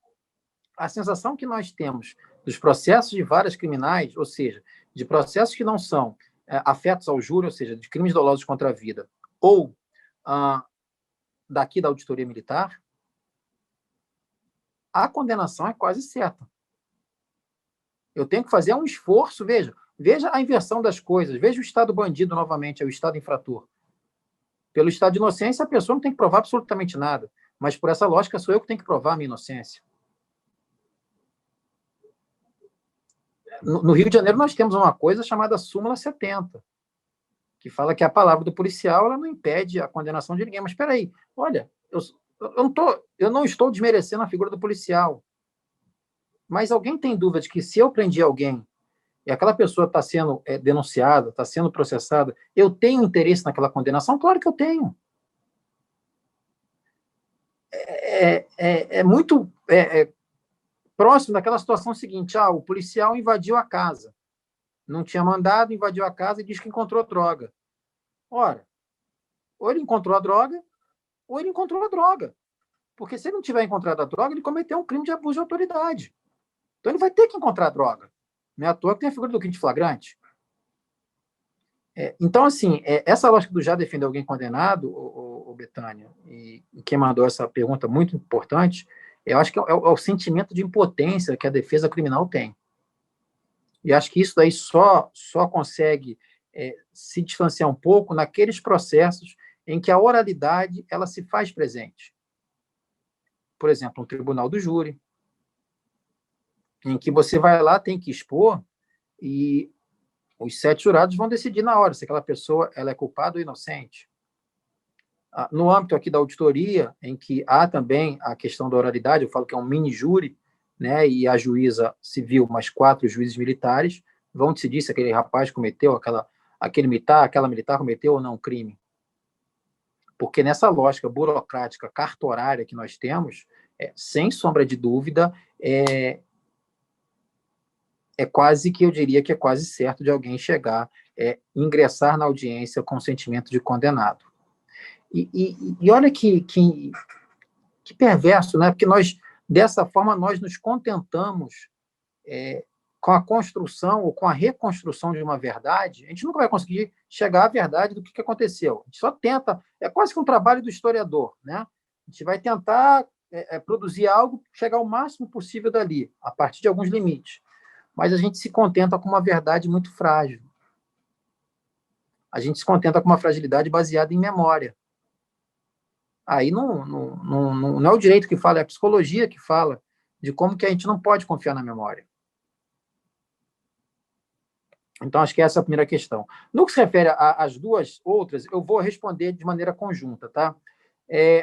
a sensação que nós temos dos processos de várias criminais, ou seja, de processos que não são afetos ao júri, ou seja, de crimes dolosos contra a vida, ou daqui da auditoria militar, a condenação é quase certa. Eu tenho que fazer um esforço, veja a inversão das coisas, veja o Estado bandido novamente, é o Estado infrator. Pelo Estado de inocência, a pessoa não tem que provar absolutamente nada, mas por essa lógica sou eu que tenho que provar a minha inocência. No Rio de Janeiro, nós temos uma coisa chamada súmula 70, que fala que a palavra do policial ela não impede a condenação de ninguém. Mas espera aí, olha, eu não estou desmerecendo a figura do policial, mas alguém tem dúvida de que se eu prendi alguém e aquela pessoa está sendo denunciada, está sendo processada, eu tenho interesse naquela condenação? Claro que eu tenho. É muito próximo daquela situação seguinte, o policial invadiu a casa, não tinha mandado, invadiu a casa e diz que encontrou droga. Ora, ou ele encontrou a droga, ou ele encontrou a droga. Porque se ele não tiver encontrado a droga, ele cometeu um crime de abuso de autoridade. Então ele vai ter que encontrar a droga. Não é à toa que tem a figura do crime de flagrante. Então, assim, essa lógica do já defender alguém condenado, o Betânia, e quem mandou essa pergunta muito importante, eu acho que é o sentimento de impotência que a defesa criminal tem. E acho que isso daí só consegue se distanciar um pouco naqueles processos em que a oralidade ela se faz presente. Por exemplo, um tribunal do júri, em que você vai lá, tem que expor, e os 7 jurados vão decidir na hora se aquela pessoa ela é culpada ou inocente. No âmbito aqui da auditoria, em que há também a questão da oralidade, eu falo que é um mini-júri, né, e a juíza civil mais 4 juízes militares vão decidir se aquele rapaz cometeu, aquela militar cometeu ou não um crime. Porque nessa lógica burocrática, cartorária que nós temos, sem sombra de dúvida, quase que eu diria que é quase certo de alguém chegar, ingressar na audiência com sentimento de condenado. E olha que perverso, né? Porque dessa forma, nós nos contentamos com a construção ou com a reconstrução de uma verdade. A gente nunca vai conseguir chegar à verdade do que aconteceu. A gente só tenta, é quase que um trabalho do historiador, né? A gente vai tentar produzir algo, chegar ao máximo possível dali, a partir de alguns limites. Mas a gente se contenta com uma verdade muito frágil. A gente se contenta com uma fragilidade baseada em memória. Aí não é o direito que fala, é a psicologia que fala de como que a gente não pode confiar na memória. Então, acho que essa é a primeira questão. No que se refere às duas outras, eu vou responder de maneira conjunta, tá?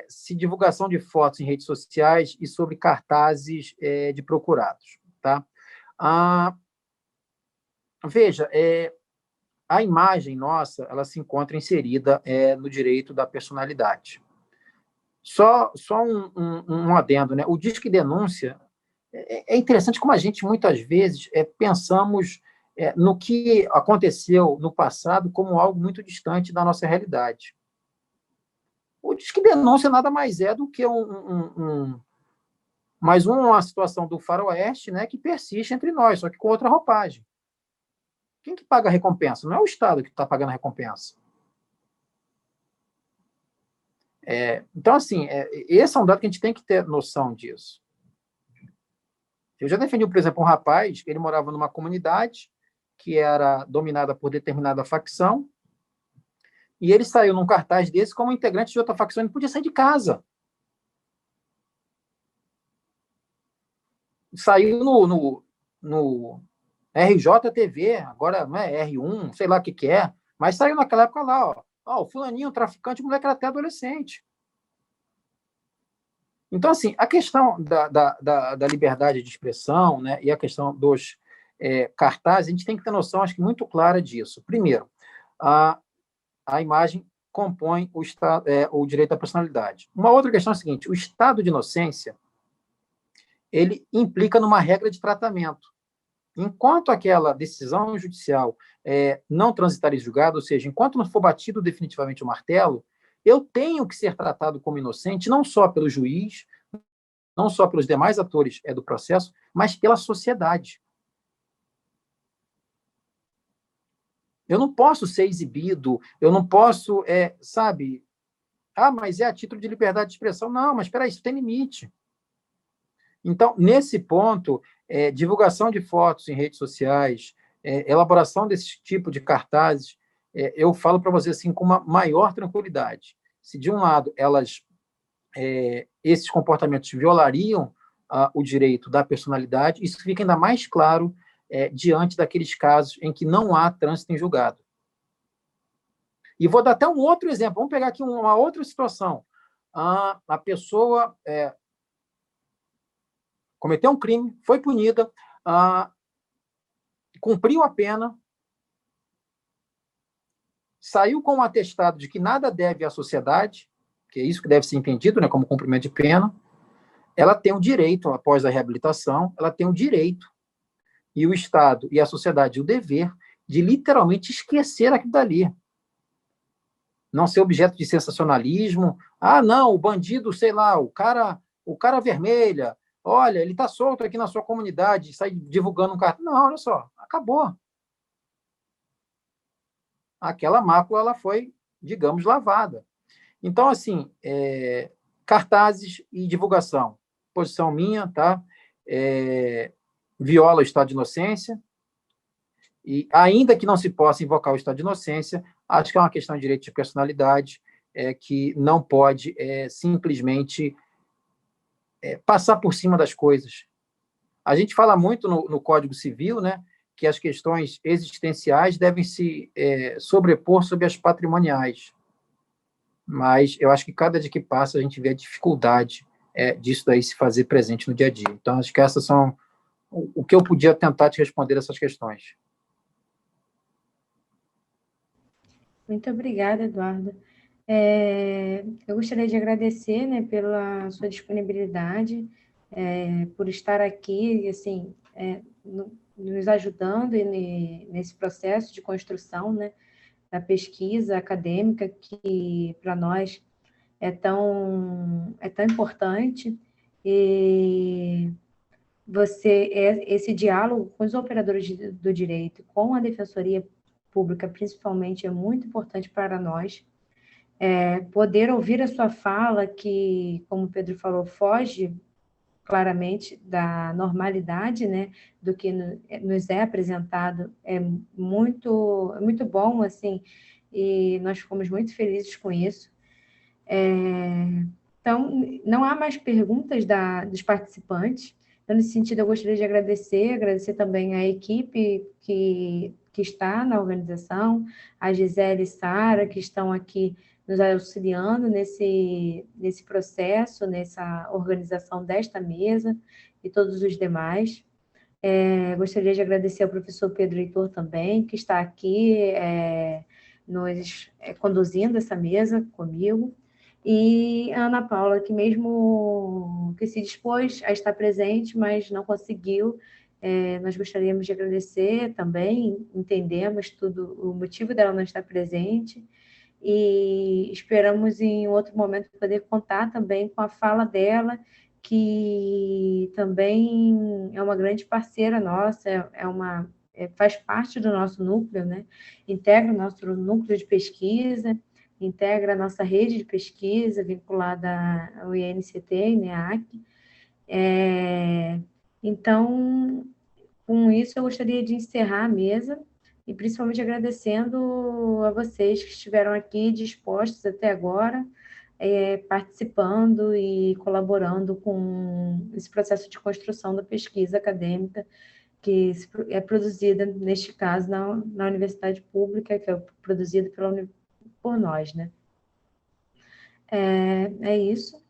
Se divulgação de fotos em redes sociais e sobre cartazes de procurados, tá? Veja, a imagem nossa, ela se encontra inserida no direito da personalidade. Só um adendo, né? O Disque Denúncia é interessante como a gente, muitas vezes, pensamos no que aconteceu no passado como algo muito distante da nossa realidade. O Disque Denúncia nada mais é do que mais uma situação do faroeste, né, que persiste entre nós, só que com outra roupagem. Quem que paga a recompensa? Não é o Estado que está pagando a recompensa. Então, assim, esse é um dado que a gente tem que ter noção disso. Eu já defendi, por exemplo, um rapaz, ele morava numa comunidade que era dominada por determinada facção, e ele saiu num cartaz desse como integrante de outra facção, ele não podia sair de casa. Saiu no RJTV, agora não é R1, sei lá o que é, mas saiu naquela época lá, o fulaninho, o traficante, o moleque era até adolescente. Então, assim, a questão da liberdade de expressão, né, e a questão dos cartazes, a gente tem que ter noção, acho que muito clara disso. Primeiro, a imagem compõe o direito à personalidade. Uma outra questão é a seguinte: o estado de inocência, ele implica numa regra de tratamento. Enquanto aquela decisão judicial não transitar em julgado, ou seja, enquanto não for batido definitivamente o martelo, eu tenho que ser tratado como inocente, não só pelo juiz, não só pelos demais atores do processo, mas pela sociedade. Eu não posso ser exibido, eu não posso, sabe, mas é a título de liberdade de expressão. Não, mas espera aí, isso tem limite. Então, nesse ponto, divulgação de fotos em redes sociais, elaboração desse tipo de cartazes, eu falo para você assim com uma maior tranquilidade. Se, de um lado, esses comportamentos violariam o direito da personalidade, isso fica ainda mais claro diante daqueles casos em que não há trânsito em julgado. E vou dar até um outro exemplo. Vamos pegar aqui uma outra situação. A pessoa cometeu um crime, foi punida, cumpriu a pena, saiu com um atestado de que nada deve à sociedade, que é isso que deve ser entendido, né, como cumprimento de pena. Ela tem o direito, após a reabilitação, ela tem o direito, e o Estado e a sociedade o dever, de literalmente esquecer aquilo dali. Não ser objeto de sensacionalismo. Não, o bandido, sei lá, o cara vermelha, olha, ele está solto aqui na sua comunidade, sai divulgando um cartão. Não, olha só, acabou. Aquela mácula ela foi, digamos, lavada. Então, assim, cartazes e divulgação. Posição minha, tá? Viola o estado de inocência, e ainda que não se possa invocar o estado de inocência, acho que é uma questão de direito de personalidade, que não pode simplesmente passar por cima das coisas. A gente fala muito no Código Civil, né, que as questões existenciais devem se sobrepor sobre as patrimoniais. Mas eu acho que cada dia que passa a gente vê a dificuldade disso daí se fazer presente no dia a dia. Então, acho que essas são o que eu podia tentar te responder essas questões. Muito obrigada, Eduardo. Eu gostaria de agradecer, né, pela sua disponibilidade, por estar aqui, assim, nos ajudando nesse processo de construção, né, da pesquisa acadêmica, que para nós é tão importante, e esse diálogo com os operadores do direito, com a Defensoria Pública, principalmente, é muito importante para nós. Poder ouvir a sua fala, que, como o Pedro falou, foge claramente da normalidade, né, do que nos é apresentado, muito bom, assim, e nós ficamos muito felizes com isso. Então, não há mais perguntas dos participantes. Então, nesse sentido, eu gostaria de agradecer também a equipe que está na organização, a Gisele e Sara, que estão aqui nos auxiliando nesse processo, nessa organização desta mesa, e todos os demais. Gostaria de agradecer ao professor Pedro Heitor também, que está aqui nos conduzindo essa mesa comigo, e a Ana Paula, que mesmo que se dispôs a estar presente, mas não conseguiu. Nós gostaríamos de agradecer também, entendemos tudo, o motivo dela não estar presente, e esperamos em outro momento poder contar também com a fala dela, que também é uma grande parceira nossa, é uma faz parte do nosso núcleo, né? Integra o nosso núcleo de pesquisa, integra a nossa rede de pesquisa vinculada ao INCT e NEAC. Então, com isso, eu gostaria de encerrar a mesa e principalmente agradecendo a vocês que estiveram aqui dispostos até agora, participando e colaborando com esse processo de construção da pesquisa acadêmica que é produzida, neste caso, na universidade pública, que é produzida por nós, né? É isso.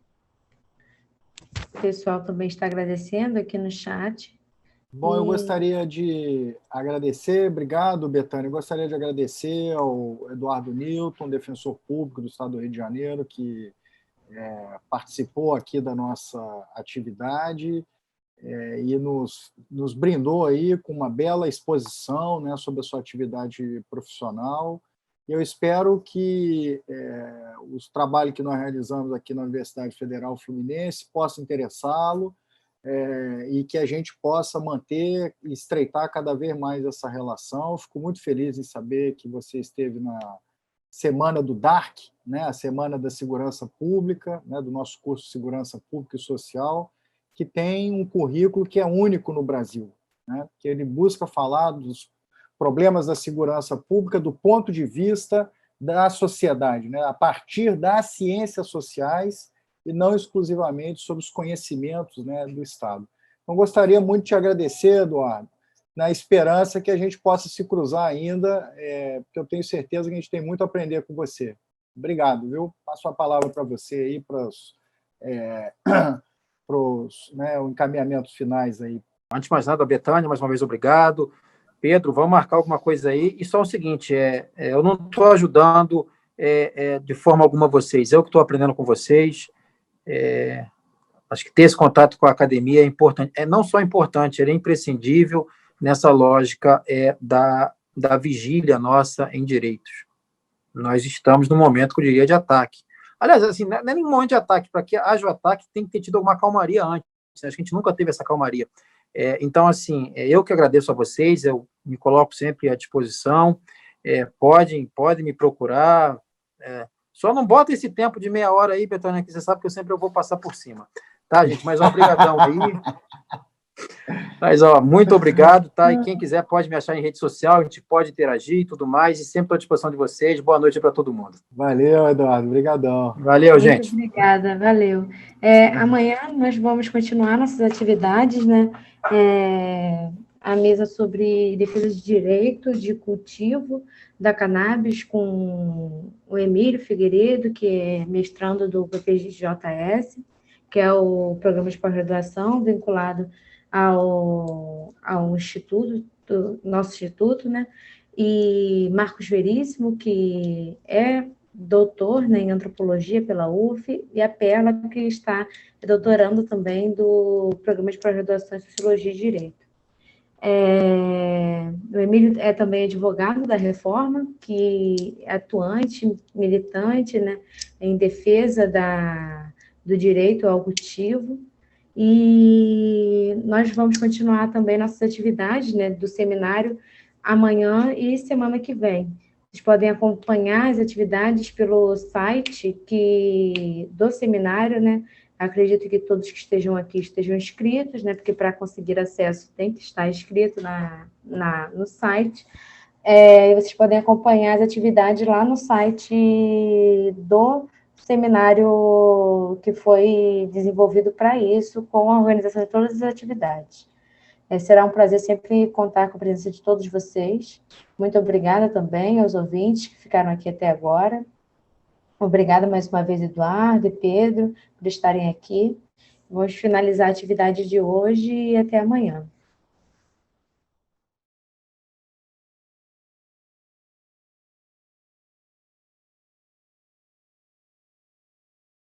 O pessoal também está agradecendo aqui no chat. Bom, eu gostaria de agradecer, obrigado, Betânia, eu gostaria de agradecer ao Eduardo Newton, defensor público do Estado do Rio de Janeiro, que participou aqui da nossa atividade e nos brindou aí com uma bela exposição, né, sobre a sua atividade profissional. Eu espero que os trabalhos que nós realizamos aqui na Universidade Federal Fluminense possam interessá-lo, e que a gente possa manter e estreitar cada vez mais essa relação. Fico muito feliz em saber que você esteve na Semana do DARC, né, a Semana da Segurança Pública, né, do nosso curso de Segurança Pública e Social, que tem um currículo que é único no Brasil, né, que ele busca falar dos problemas da segurança pública do ponto de vista da sociedade, né, a partir das ciências sociais e não exclusivamente sobre os conhecimentos, né, do Estado. Então, gostaria muito de te agradecer, Eduardo, na esperança que a gente possa se cruzar ainda, porque eu tenho certeza que a gente tem muito a aprender com você. Obrigado, viu? Passo a palavra para você aí, para os encaminhamentos finais aí. Antes de mais nada, Betânia, mais uma vez, obrigado. Pedro, vamos marcar alguma coisa aí. E só o seguinte, eu não estou ajudando de forma alguma vocês, eu que estou aprendendo com vocês. Acho que ter esse contato com a academia é importante, não só importante, ele é imprescindível nessa lógica da vigília nossa em direitos. Nós estamos num momento, que eu diria, de ataque. Aliás, assim, não é nenhum momento de ataque, para que haja o ataque tem que ter tido alguma calmaria antes, né? Acho que a gente nunca teve essa calmaria. Então, assim, eu que agradeço a vocês, eu me coloco sempre à disposição, podem me procurar, só não bota esse tempo de meia hora aí, Betânia, que você sabe que eu vou passar por cima. Tá, gente? Mas obrigadão aí. Mas, muito obrigado, tá? E quem quiser pode me achar em rede social, a gente pode interagir e tudo mais, e sempre estou à disposição de vocês. Boa noite para todo mundo. Valeu, Eduardo. Obrigadão. Valeu, gente. Muito obrigada, valeu. Amanhã nós vamos continuar nossas atividades, né? A mesa sobre defesa de direitos de cultivo da cannabis com o Emílio Figueiredo, que é mestrando do PPJS, que é o programa de pós-graduação vinculado ao instituto, nosso instituto, né? E Marcos Veríssimo, que é doutor, né, em antropologia pela UF, e a Perla, que está doutorando também do programa de pós-graduação em Sociologia e Direito. O Emílio é também advogado da reforma, que é atuante, militante, né, em defesa do direito ao cultivo, e nós vamos continuar também nossas atividades, né, do seminário amanhã e semana que vem. Vocês podem acompanhar as atividades pelo site do seminário, né? Acredito que todos que estejam aqui estejam inscritos, né? Porque para conseguir acesso tem que estar inscrito no site. Vocês podem acompanhar as atividades lá no site do seminário que foi desenvolvido para isso, com a organização de todas as atividades. Será um prazer sempre contar com a presença de todos vocês. Muito obrigada também aos ouvintes que ficaram aqui até agora. Obrigada mais uma vez, Eduardo e Pedro, por estarem aqui. Vamos finalizar a atividade de hoje e até amanhã.